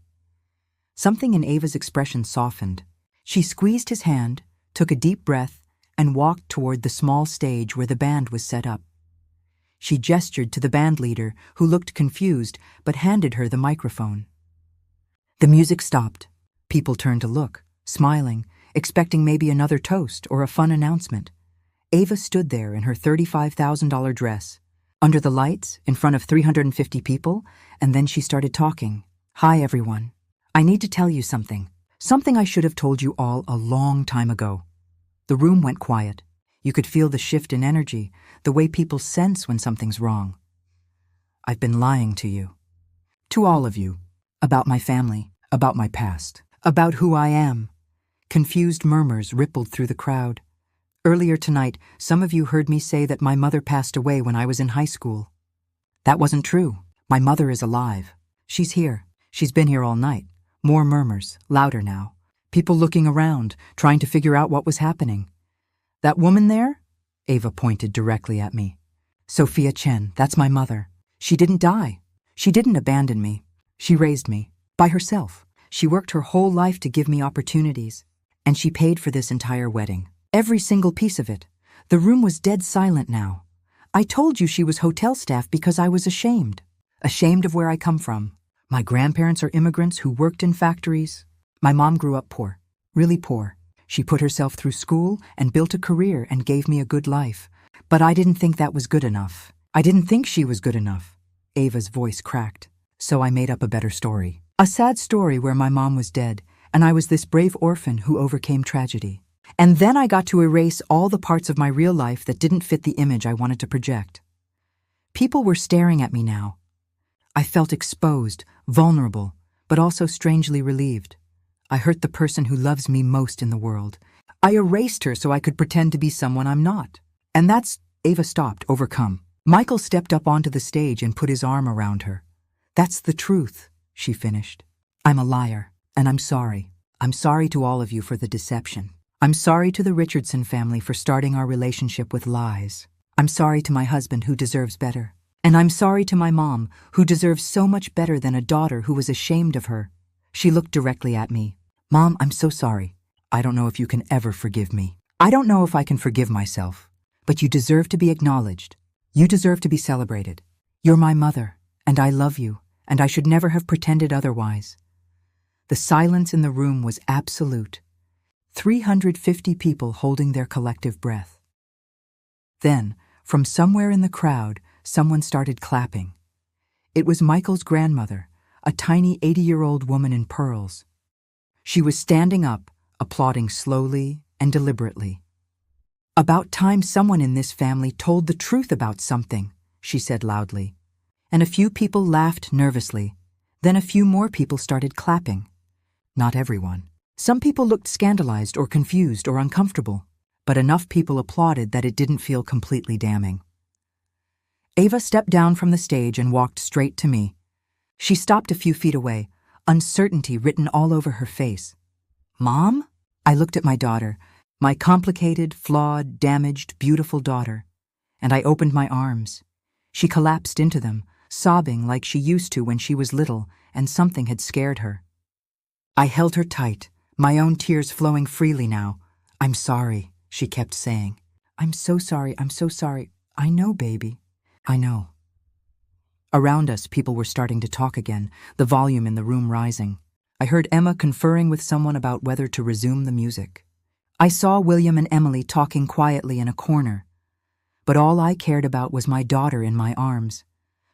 Something in Ava's expression softened. She squeezed his hand, took a deep breath, and walked toward the small stage where the band was set up. She gestured to the band leader, who looked confused, but handed her the microphone. The music stopped. People turned to look, smiling, expecting maybe another toast or a fun announcement. Ava stood there in her $35,000 dress, under the lights, in front of 350 people, and then she started talking. "Hi, everyone. I need to tell you something. Something I should have told you all a long time ago." The room went quiet. You could feel the shift in energy, the way people sense when something's wrong. "I've been lying to you. To all of you. About my family, about my past, about who I am." Confused murmurs rippled through the crowd. "Earlier tonight, some of you heard me say that my mother passed away when I was in high school. That wasn't true. My mother is alive. She's here. She's been here all night." More murmurs, louder now. People looking around, trying to figure out what was happening. "That woman there?" Ava pointed directly at me. "Sophia Chen, that's my mother. She didn't die. She didn't abandon me. She raised me. By herself. She worked her whole life to give me opportunities. And she paid for this entire wedding. Every single piece of it. The room was dead silent now. I told you she was hotel staff because I was ashamed. Ashamed of where I come from. My grandparents are immigrants who worked in factories. My mom grew up poor. Really poor. She put herself through school and built a career and gave me a good life. But I didn't think that was good enough. I didn't think she was good enough." Ava's voice cracked. "So I made up a better story. A sad story where my mom was dead, and I was this brave orphan who overcame tragedy. And then I got to erase all the parts of my real life that didn't fit the image I wanted to project. People were staring at me now. I felt exposed, vulnerable, but also strangely relieved. I hurt the person who loves me most in the world. I erased her so I could pretend to be someone I'm not. And that's..." Ava stopped, overcome. Michael stepped up onto the stage and put his arm around her. "That's the truth," she finished. "I'm a liar, and I'm sorry. I'm sorry to all of you for the deception. I'm sorry to the Richardson family for starting our relationship with lies. I'm sorry to my husband who deserves better. And I'm sorry to my mom who deserves so much better than a daughter who was ashamed of her." She looked directly at me. "Mom, I'm so sorry. I don't know if you can ever forgive me. I don't know if I can forgive myself. But you deserve to be acknowledged. You deserve to be celebrated. You're my mother, and I love you, and I should never have pretended otherwise." The silence in the room was absolute. 350 people holding their collective breath. Then, from somewhere in the crowd, someone started clapping. It was Michael's grandmother, a tiny 80-year-old woman in pearls. She was standing up, applauding slowly and deliberately. "About time someone in this family told the truth about something," she said loudly. And a few people laughed nervously. Then a few more people started clapping. Not everyone. Some people looked scandalized or confused or uncomfortable, but enough people applauded that it didn't feel completely damning. Ava stepped down from the stage and walked straight to me. She stopped a few feet away, uncertainty written all over her face. "Mom?" I looked at my daughter, my complicated, flawed, damaged, beautiful daughter, and I opened my arms. She collapsed into them, sobbing like she used to when she was little and something had scared her. I held her tight, my own tears flowing freely now. "I'm sorry," she kept saying. "I'm so sorry, I'm so sorry. I know, baby. I know." Around us, people were starting to talk again, the volume in the room rising. I heard Emma conferring with someone about whether to resume the music. I saw William and Emily talking quietly in a corner. But all I cared about was my daughter in my arms,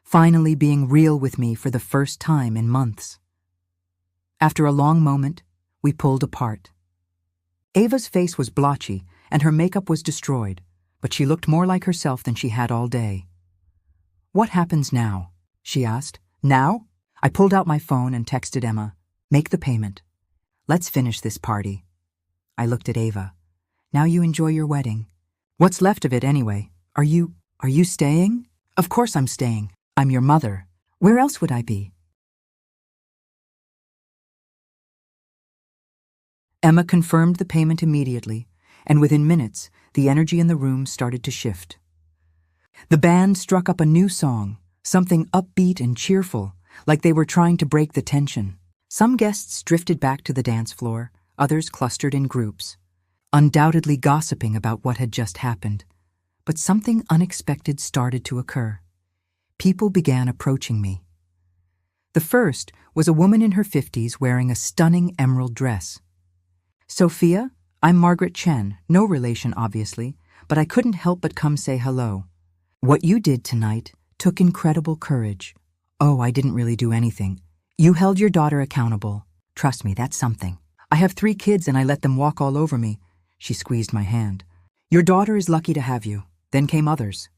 finally being real with me for the first time in months. After a long moment, we pulled apart. Ava's face was blotchy, and her makeup was destroyed, but she looked more like herself than she had all day. "What happens now?" she asked. "Now?" I pulled out my phone and texted Emma. "Make the payment. Let's finish this party." I looked at Ava. "Now you enjoy your wedding. What's left of it anyway? Are you staying?" "Of course I'm staying. I'm your mother. Where else would I be?" Emma confirmed the payment immediately, and within minutes, the energy in the room started to shift. The band struck up a new song, something upbeat and cheerful, like they were trying to break the tension. Some guests drifted back to the dance floor, others clustered in groups. undoubtedly gossiping about what had just happened. But something unexpected started to occur. People began approaching me. The first was a woman in her 50s wearing a stunning emerald dress. "Sophia, I'm Margaret Chen, no relation obviously, but I couldn't help but come say hello. What you did tonight took incredible courage. Oh, I didn't really do anything. You held your daughter accountable. Trust me, that's something. I have 3 kids and I let them walk all over me." She squeezed my hand. "Your daughter is lucky to have you." Then came others.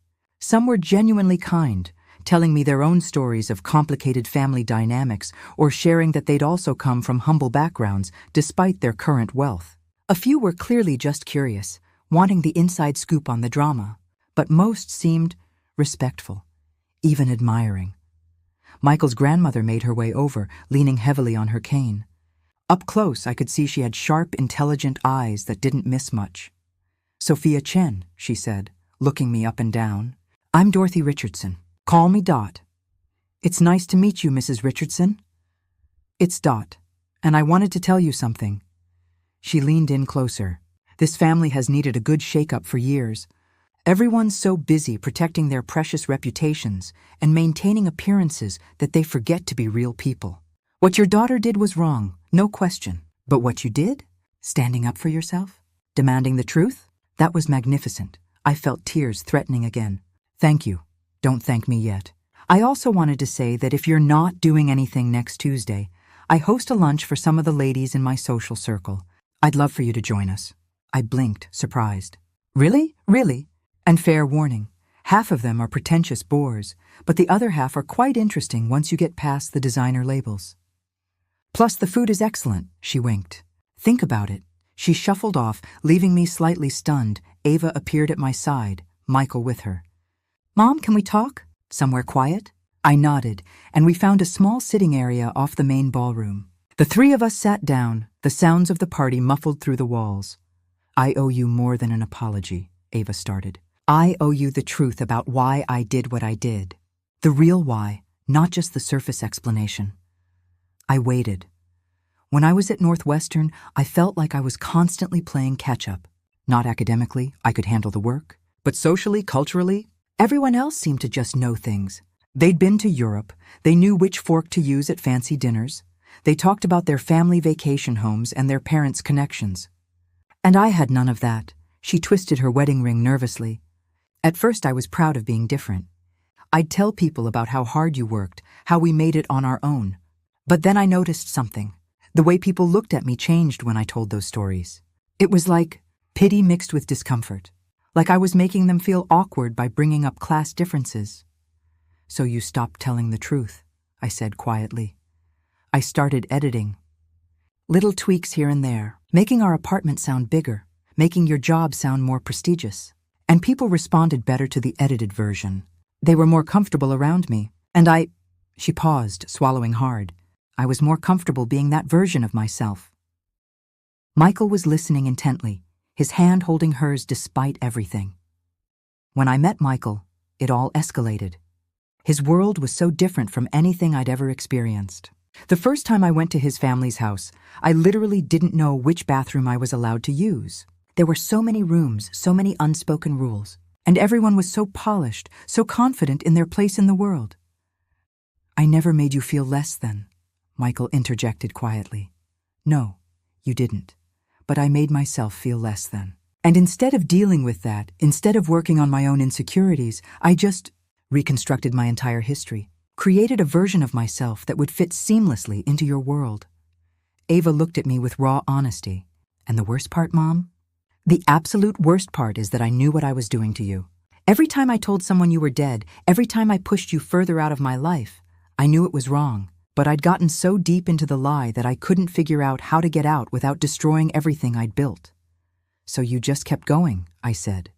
Some were genuinely kind, telling me their own stories of complicated family dynamics or sharing that they'd also come from humble backgrounds despite their current wealth. A few were clearly just curious, wanting the inside scoop on the drama, but most seemed respectful, even admiring. Michael's grandmother made her way over, leaning heavily on her cane. Up close, I could see she had sharp, intelligent eyes that didn't miss much. "Sophia Chen," she said, looking me up and down. "I'm Dorothy Richardson. Call me Dot." "It's nice to meet you, Mrs. Richardson." "It's Dot, and I wanted to tell you something." She leaned in closer. "This family has needed a good shake-up for years. Everyone's so busy protecting their precious reputations and maintaining appearances that they forget to be real people. What your daughter did was wrong, no question. But what you did? Standing up for yourself? Demanding the truth? That was magnificent." I felt tears threatening again. "Thank you. Don't thank me yet. I also wanted to say that if you're not doing anything next Tuesday, I host a lunch for some of the ladies in my social circle. I'd love for you to join us." I blinked, surprised. "Really? Really?" And fair warning, half of them are pretentious bores, but the other half are quite interesting once you get past the designer labels. "Plus the food is excellent," she winked. "Think about it." She shuffled off, leaving me slightly stunned. Ava appeared at my side, Michael with her. "Mom, can we talk? Somewhere quiet?" I nodded, and we found a small sitting area off the main ballroom. The 3 of us sat down, the sounds of the party muffled through the walls. "I owe you more than an apology," Ava started. "I owe you the truth about why I did what I did. The real why, not just the surface explanation." I waited. When I was at Northwestern, I felt like I was constantly playing catch-up. Not academically, I could handle the work. But socially, culturally, everyone else seemed to just know things. They'd been to Europe. They knew which fork to use at fancy dinners. They talked about their family vacation homes and their parents' connections. And I had none of that. She twisted her wedding ring nervously. At first, I was proud of being different. I'd tell people about how hard you worked, how we made it on our own. But then I noticed something. The way people looked at me changed when I told those stories. It was like pity mixed with discomfort, like I was making them feel awkward by bringing up class differences. "So you stopped telling the truth," I said quietly. "I started editing. Little tweaks here and there, making our apartment sound bigger, making your job sound more prestigious. And people responded better to the edited version. They were more comfortable around me, and She paused, swallowing hard. I was more comfortable being that version of myself." Michael was listening intently, his hand holding hers despite everything. When I met Michael, it all escalated. His world was so different from anything I'd ever experienced. The first time I went to his family's house, I literally didn't know which bathroom I was allowed to use. There were so many rooms, so many unspoken rules, and everyone was so polished, so confident in their place in the world. "I never made you feel less than," Michael interjected quietly. "No, you didn't. But I made myself feel less than. And instead of dealing with that, instead of working on my own insecurities, I just reconstructed my entire history, created a version of myself that would fit seamlessly into your world." Ava looked at me with raw honesty. "And the worst part, Mom? The absolute worst part is that I knew what I was doing to you. Every time I told someone you were dead, every time I pushed you further out of my life, I knew it was wrong. But I'd gotten so deep into the lie that I couldn't figure out how to get out without destroying everything I'd built. So you just kept going," I said.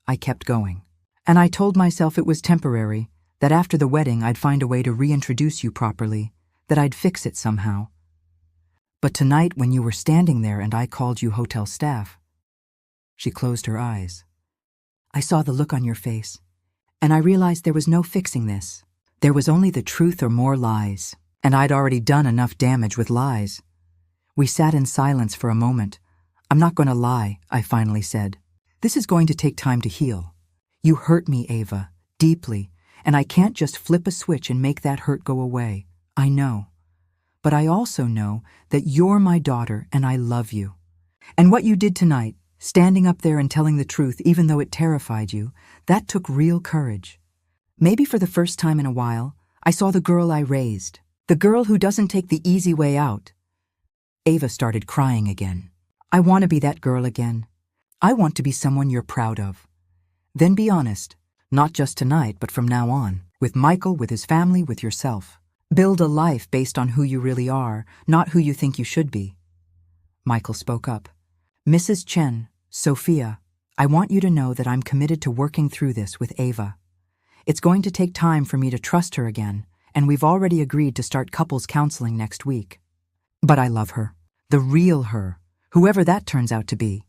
I kept going. And I told myself it was temporary, that after the wedding I'd find a way to reintroduce you properly, that I'd fix it somehow. But tonight when you were standing there and I called you hotel staff," she closed her eyes. "I saw the look on your face, and I realized there was no fixing this. There was only the truth or more lies. And I'd already done enough damage with lies." We sat in silence for a moment. I'm not going to lie, I finally said. This is going to take time to heal. You hurt me, Ava, deeply, and I can't just flip a switch and make that hurt go away. I know. But I also know that you're my daughter and I love you. And what you did tonight, standing up there and telling the truth even though it terrified you, that took real courage. Maybe for the first time in a while, I saw the girl I raised, the girl who doesn't take the easy way out. Ava started crying again. I want to be that girl again. I want to be someone you're proud of. Then be honest, not just tonight, but from now on, with Michael, with his family, with yourself. Build a life based on who you really are, not who you think you should be. Michael spoke up. Mrs. Chen, Sophia, I want you to know that I'm committed to working through this with Ava. It's going to take time for me to trust her again, and we've already agreed to start couples counseling next week. But I love her, the real her, whoever that turns out to be.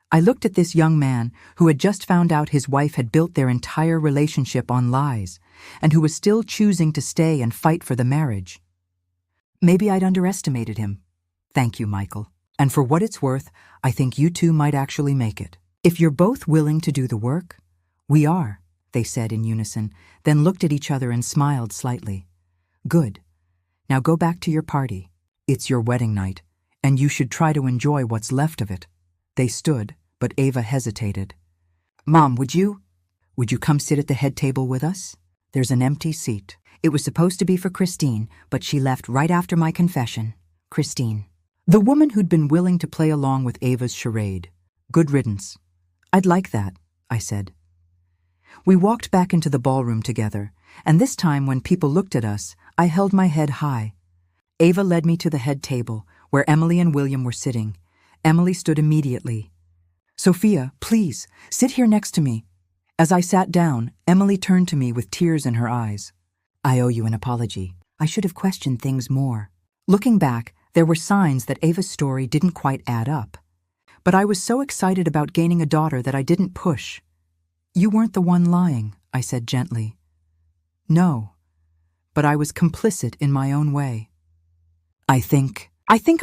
I looked at this young man who had just found out his wife had built their entire relationship on lies, and who was still choosing to stay and fight for the marriage. Maybe I'd underestimated him. Thank you, Michael. And for what it's worth, I think you two might actually make it. If you're both willing to do the work, we are, they said in unison, then looked at each other and smiled slightly. Good. Now go back to your party. It's your wedding night, and you should try to enjoy what's left of it. They stood, but Ava hesitated. Mom, would you come sit at the head table with us? There's an empty seat. It was supposed to be for Christine, but she left right after my confession. Christine. The woman who'd been willing to play along with Ava's charade. Good riddance. I'd like that, I said. We walked back into the ballroom together, and this time when people looked at us, I held my head high. Ava led me to the head table, where Emily and William were sitting. Emily stood immediately. Sophia, please, sit here next to me. As I sat down, Emily turned to me with tears in her eyes. I owe you an apology. I should have questioned things more. Looking back, there were signs that Ava's story didn't quite add up. But I was so excited about gaining a daughter that I didn't push. You weren't the one lying, I said gently. No, but I was complicit in my own way. I think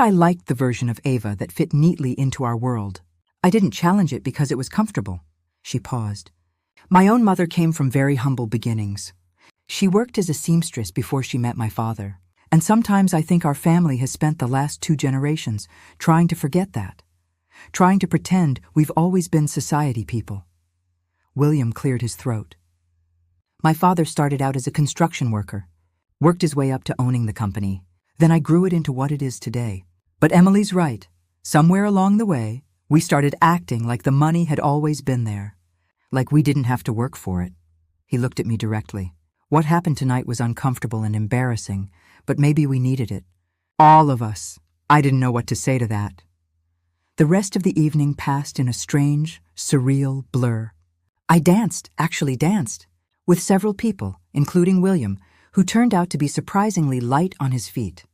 I liked the version of Ava that fit neatly into our world. I didn't challenge it because it was comfortable. She paused. My own mother came from very humble beginnings. She worked as a seamstress before she met my father. And sometimes I think our family has spent the last 2 generations trying to forget that. Trying to pretend we've always been society people. William cleared his throat. My father started out as a construction worker, worked his way up to owning the company. Then I grew it into what it is today. But Emily's right. Somewhere along the way, we started acting like the money had always been there. Like we didn't have to work for it. He looked at me directly. What happened tonight was uncomfortable and embarrassing, but maybe we needed it. All of us. I didn't know what to say to that. The rest of the evening passed in a strange, surreal blur. I actually danced, with several people, including William, who turned out to be surprisingly light on his feet.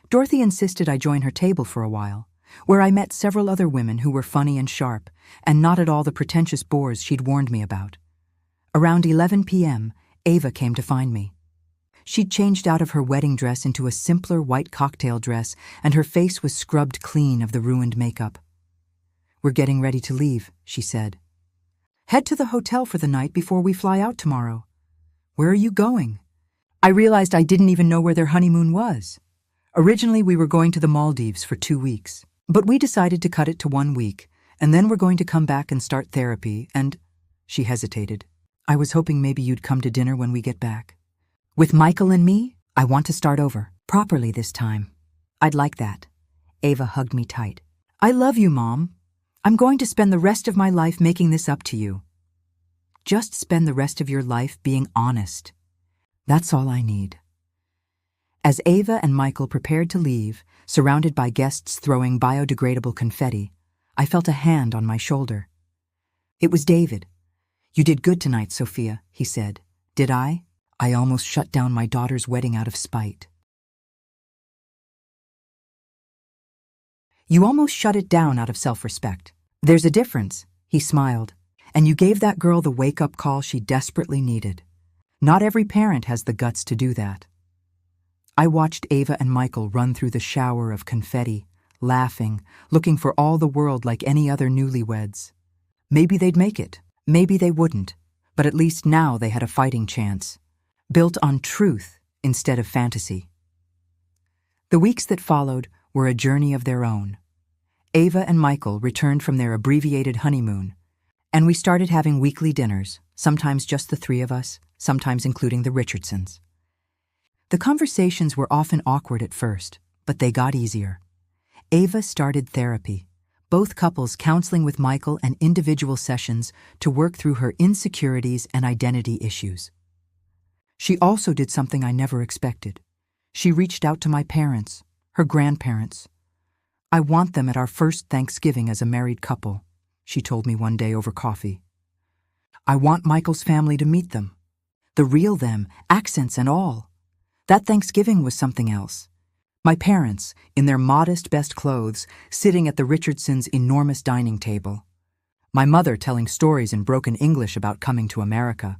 Dorothy insisted I join her table for a while, where I met several other women who were funny and sharp, and not at all the pretentious bores she'd warned me about. Around 11 p.m., Ava came to find me. She'd changed out of her wedding dress into a simpler white cocktail dress, and her face was scrubbed clean of the ruined makeup. We're getting ready to leave, she said. Head to the hotel for the night before we fly out tomorrow. Where are you going? I realized I didn't even know where their honeymoon was. Originally, we were going to the Maldives for 2 weeks, but we decided to cut it to 1 week, and then we're going to come back and start therapy, and... She hesitated. I was hoping maybe you'd come to dinner when we get back. With Michael and me, I want to start over, properly this time. I'd like that. Ava hugged me tight. I love you, Mom. I'm going to spend the rest of my life making this up to you. Just spend the rest of your life being honest. That's all I need. As Ava and Michael prepared to leave, surrounded by guests throwing biodegradable confetti, I felt a hand on my shoulder. It was David. You did good tonight, Sophia, he said. Did I? I almost shut down my daughter's wedding out of spite. You almost shut it down out of self-respect. There's a difference, he smiled, and you gave that girl the wake-up call she desperately needed. Not every parent has the guts to do that. I watched Ava and Michael run through the shower of confetti, laughing, looking for all the world like any other newlyweds. Maybe they'd make it, maybe they wouldn't, but at least now they had a fighting chance, built on truth instead of fantasy. The weeks that followed were a journey of their own. Ava and Michael returned from their abbreviated honeymoon, and we started having weekly dinners, sometimes just the three of us, sometimes including the Richardsons. The conversations were often awkward at first, but they got easier. Ava started therapy, both couples counseling with Michael and individual sessions to work through her insecurities and identity issues. She also did something I never expected. She reached out to my parents, her grandparents. "I want them at our first Thanksgiving as a married couple," she told me one day over coffee. "I want Michael's family to meet them. The real them, accents and all." That Thanksgiving was something else. My parents, in their modest best clothes, sitting at the Richardsons' enormous dining table. My mother telling stories in broken English about coming to America.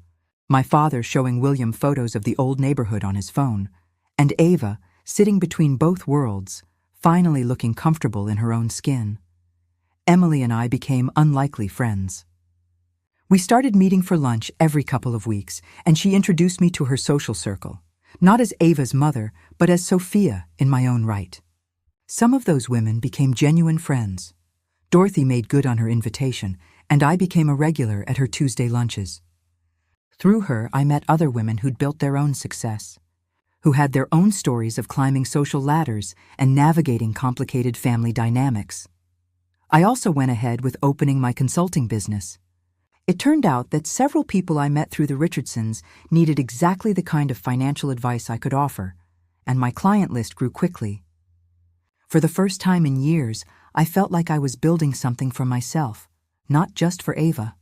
My father showing William photos of the old neighborhood on his phone. And Ava, sitting between both worlds, finally looking comfortable in her own skin. Emily and I became unlikely friends. We started meeting for lunch every couple of weeks, and she introduced me to her social circle, not as Ava's mother, but as Sophia in my own right. Some of those women became genuine friends. Dorothy made good on her invitation, and I became a regular at her Tuesday lunches. Through her, I met other women who'd built their own success, who had their own stories of climbing social ladders and navigating complicated family dynamics. I also went ahead with opening my consulting business. It turned out that several people I met through the Richardsons needed exactly the kind of financial advice I could offer, and my client list grew quickly. For the first time in years, I felt like I was building something for myself, not just for Ava.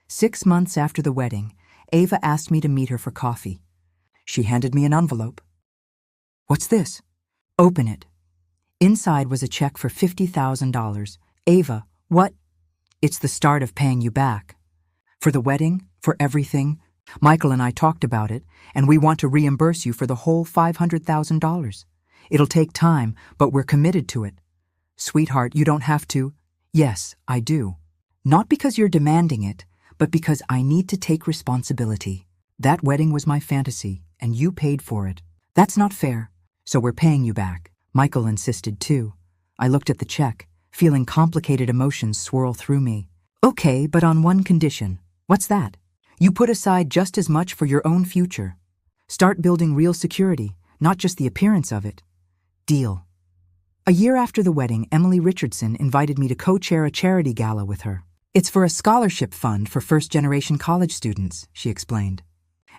6 months after the wedding, Ava asked me to meet her for coffee. She handed me an envelope. "What's this?" "Open it." Inside was a check for $50,000. "Ava, what?" "It's the start of paying you back. For the wedding, for everything. Michael and I talked about it, and we want to reimburse you for the whole $500,000. It'll take time, but we're committed to it. Sweetheart, you don't have to." "Yes, I do. Not because you're demanding it, but because I need to take responsibility. That wedding was my fantasy, and you paid for it. That's not fair, so we're paying you back." Michael insisted too. I looked at the check, feeling complicated emotions swirl through me. "Okay, but on one condition." "What's that?" "You put aside just as much for your own future. Start building real security, not just the appearance of it." "Deal." A year after the wedding, Emily Richardson invited me to co-chair a charity gala with her. "It's for a scholarship fund for first-generation college students," she explained.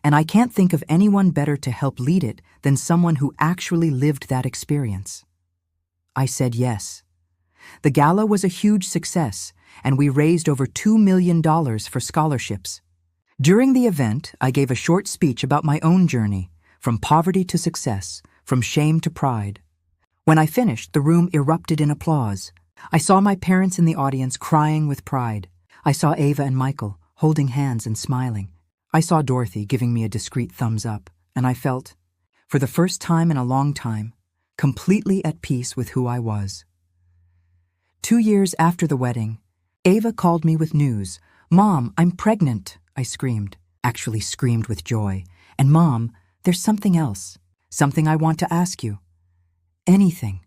"And I can't think of anyone better to help lead it than someone who actually lived that experience." I said yes. The gala was a huge success, and we raised over $2 million for scholarships. During the event, I gave a short speech about my own journey, from poverty to success, from shame to pride. When I finished, the room erupted in applause. I saw my parents in the audience crying with pride. I saw Ava and Michael holding hands and smiling. I saw Dorothy giving me a discreet thumbs up, and I felt, for the first time in a long time, completely at peace with who I was. 2 years after the wedding, Ava called me with news. "Mom, I'm pregnant," I screamed, actually screamed with joy. "And Mom, there's something else, something I want to ask you." "Anything."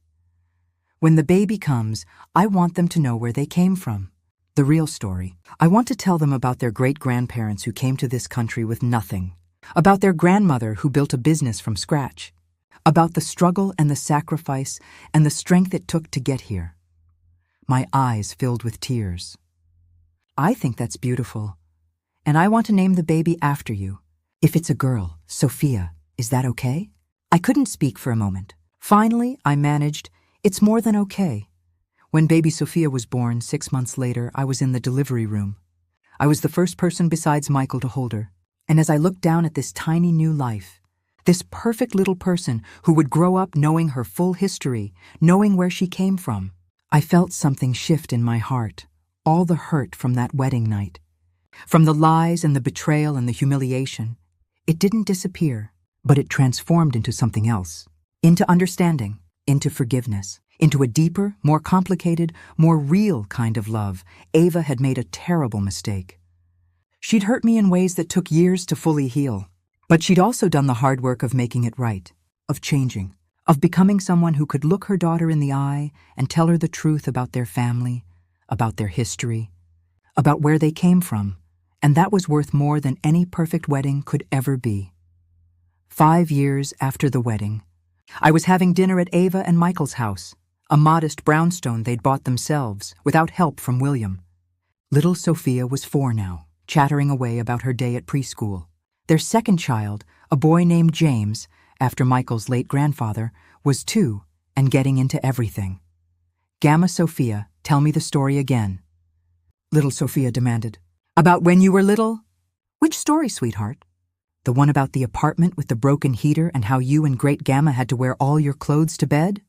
"When the baby comes, I want them to know where they came from. The real story. I want to tell them about their great-grandparents who came to this country with nothing, about their grandmother who built a business from scratch, about the struggle and the sacrifice and the strength it took to get here." My eyes filled with tears. "I think that's beautiful. And I want to name the baby after you. If it's a girl, Sophia, is that okay?" I couldn't speak for a moment. Finally, I managed, "It's more than okay." When baby Sophia was born 6 months later, I was in the delivery room. I was the first person besides Michael to hold her. And as I looked down at this tiny new life, this perfect little person who would grow up knowing her full history, knowing where she came from, I felt something shift in my heart, all the hurt from that wedding night. From the lies and the betrayal and the humiliation, it didn't disappear, but it transformed into something else, into understanding, into forgiveness, into a deeper, more complicated, more real kind of love. Ava had made a terrible mistake. She'd hurt me in ways that took years to fully heal. But she'd also done the hard work of making it right, of changing, of becoming someone who could look her daughter in the eye and tell her the truth about their family, about their history, about where they came from, and that was worth more than any perfect wedding could ever be. 5 years after the wedding, I was having dinner at Ava and Michael's house, a modest brownstone they'd bought themselves, without help from William. Little Sophia was 4 now, chattering away about her day at preschool. Their second child, a boy named James, after Michael's late grandfather, was 2 and getting into everything. "Gamma Sophia, tell me the story again," little Sophia demanded. "About when you were little?" "Which story, sweetheart?" "The one about the apartment with the broken heater and how you and Great Gamma had to wear all your clothes to bed?"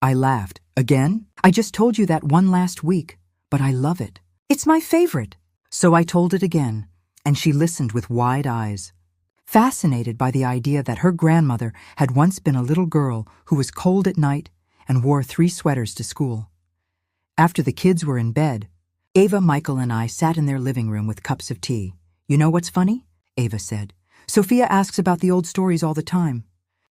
I laughed. "Again? I just told you that one last week, but I love it. It's my favorite." So I told it again, and she listened with wide eyes, fascinated by the idea that her grandmother had once been a little girl who was cold at night and wore 3 sweaters to school. After the kids were in bed, Ava, Michael, and I sat in their living room with cups of tea. "You know what's funny?" Ava said. "Sophia asks about the old stories all the time.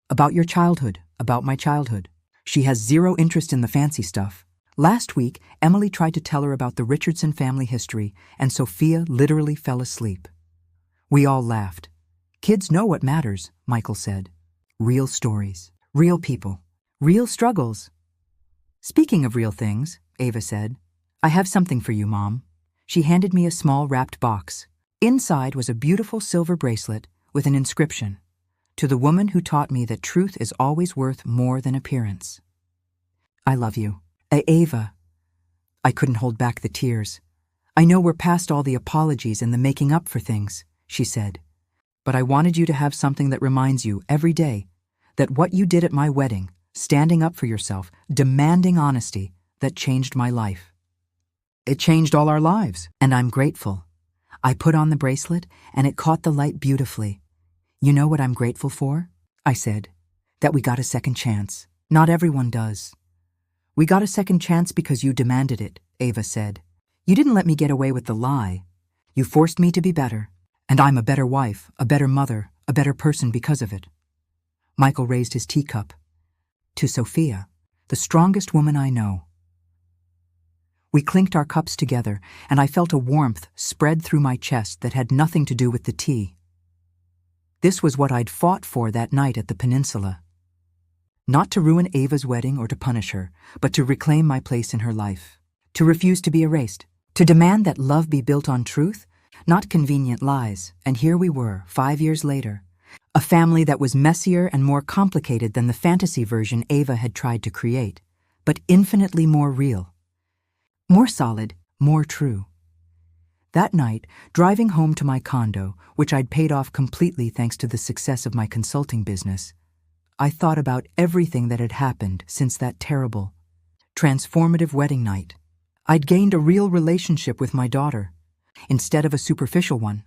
About your childhood, about my childhood. She has 0 interest in the fancy stuff. Last week, Emily tried to tell her about the Richardson family history, and Sophia literally fell asleep." We all laughed. "Kids know what matters," Michael said. "Real stories, real people, real struggles." "Speaking of real things," Ava said, "I have something for you, Mom." She handed me a small wrapped box. Inside was a beautiful silver bracelet with an inscription, "To the woman who taught me that truth is always worth more than appearance." "I love you." "Ava." I couldn't hold back the tears. "I know we're past all the apologies and the making up for things," she said. "But I wanted you to have something that reminds you every day that what you did at my wedding, standing up for yourself, demanding honesty, that changed my life. It changed all our lives, and I'm grateful." I put on the bracelet, and it caught the light beautifully. "You know what I'm grateful for?" I said. "That we got a second chance. Not everyone does." "We got a second chance because you demanded it," Ava said. "You didn't let me get away with the lie. You forced me to be better, and I'm a better wife, a better mother, a better person because of it." Michael raised his teacup. "To Sophia, the strongest woman I know." We clinked our cups together, and I felt a warmth spread through my chest that had nothing to do with the tea. This was what I'd fought for that night at the Peninsula. Not to ruin Ava's wedding or to punish her, but to reclaim my place in her life, to refuse to be erased, to demand that love be built on truth, not convenient lies. And here we were, 5 years later, a family that was messier and more complicated than the fantasy version Ava had tried to create, but infinitely more real, more solid, more true. That night, driving home to my condo, which I'd paid off completely thanks to the success of my consulting business, I thought about everything that had happened since that terrible, transformative wedding night. I'd gained a real relationship with my daughter, instead of a superficial one.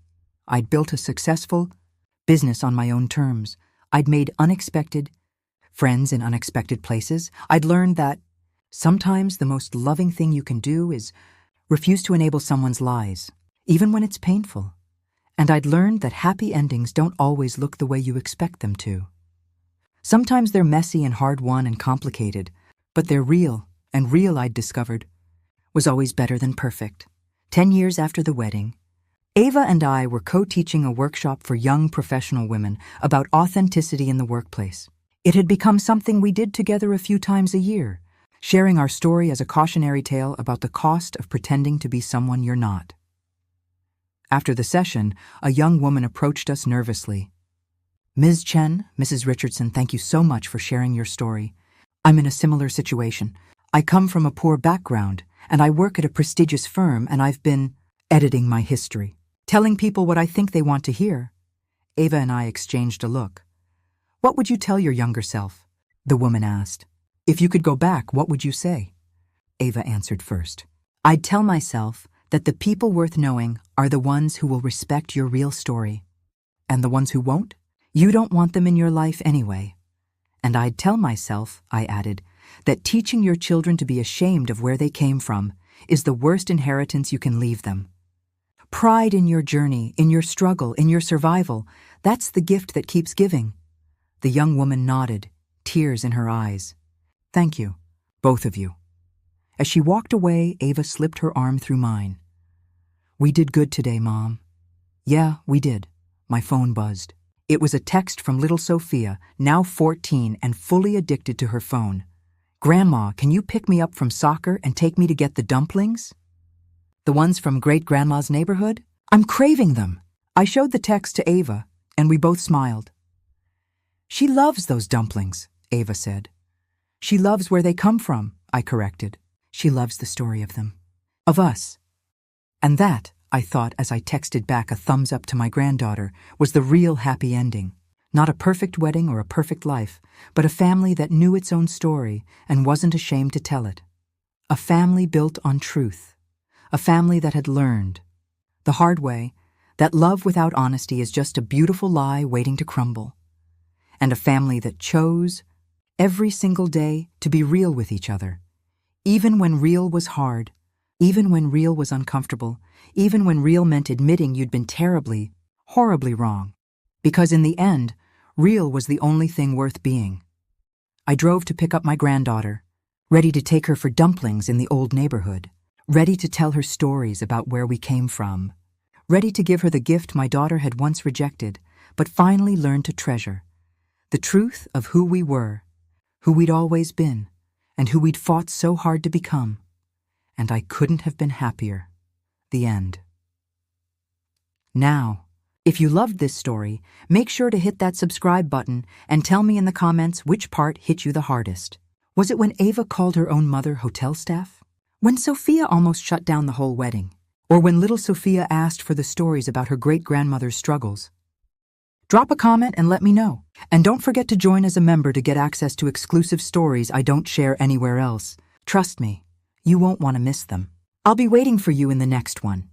I'd built a successful business on my own terms. I'd made unexpected friends in unexpected places. I'd learned that sometimes the most loving thing you can do is refuse to enable someone's lies, even when it's painful. And I'd learned that happy endings don't always look the way you expect them to. Sometimes they're messy and hard-won and complicated, but they're real, and real, I'd discovered, was always better than perfect. 10 years after the wedding, Ava and I were co-teaching a workshop for young professional women about authenticity in the workplace. It had become something we did together a few times a year, sharing our story as a cautionary tale about the cost of pretending to be someone you're not. After the session, a young woman approached us nervously. "Ms. Chen, Mrs. Richardson, thank you so much for sharing your story. I'm in a similar situation. I come from a poor background, and I work at a prestigious firm, and I've been editing my history, telling people what I think they want to hear." Ava and I exchanged a look. "What would you tell your younger self?" the woman asked. "If you could go back, what would you say?" Ava answered first. "I'd tell myself that the people worth knowing are the ones who will respect your real story. And the ones who won't? You don't want them in your life anyway. And I'd tell myself, I added, that teaching your children to be ashamed of where they came from is the worst inheritance you can leave them. Pride in your journey, in your struggle, in your survival, that's the gift that keeps giving. The young woman nodded, tears in her eyes. Thank you, both of you. As she walked away, Ava slipped her arm through mine. We did good today, Mom. Yeah, we did. My phone buzzed. It was a text from little Sophia, now 14 and fully addicted to her phone. Grandma, can you pick me up from soccer and take me to get the dumplings? The ones from Great-Grandma's neighborhood? I'm craving them. I showed the text to Ava, and we both smiled. She loves those dumplings, Ava said. She loves where they come from, I corrected. She loves the story of them. Of us. And that, I thought as I texted back a thumbs up to my granddaughter, was the real happy ending. Not a perfect wedding or a perfect life, but a family that knew its own story and wasn't ashamed to tell it. A family built on truth. A family that had learned, the hard way, that love without honesty is just a beautiful lie waiting to crumble. And a family that chose, every single day, to be real with each other. Even when real was hard, even when real was uncomfortable, even when real meant admitting you'd been terribly, horribly wrong. Because in the end, real was the only thing worth being. I drove to pick up my granddaughter, ready to take her for dumplings in the old neighborhood, ready to tell her stories about where we came from, ready to give her the gift my daughter had once rejected, but finally learned to treasure, the truth of who we were, who we'd always been, and who we'd fought so hard to become. And I couldn't have been happier. The end. Now, if you loved this story, make sure to hit that subscribe button and tell me in the comments which part hit you the hardest. Was it when Ava called her own mother hotel staff? When Sophia almost shut down the whole wedding? Or when little Sophia asked for the stories about her great-grandmother's struggles? Drop a comment and let me know. And don't forget to join as a member to get access to exclusive stories I don't share anywhere else. Trust me, you won't want to miss them. I'll be waiting for you in the next one.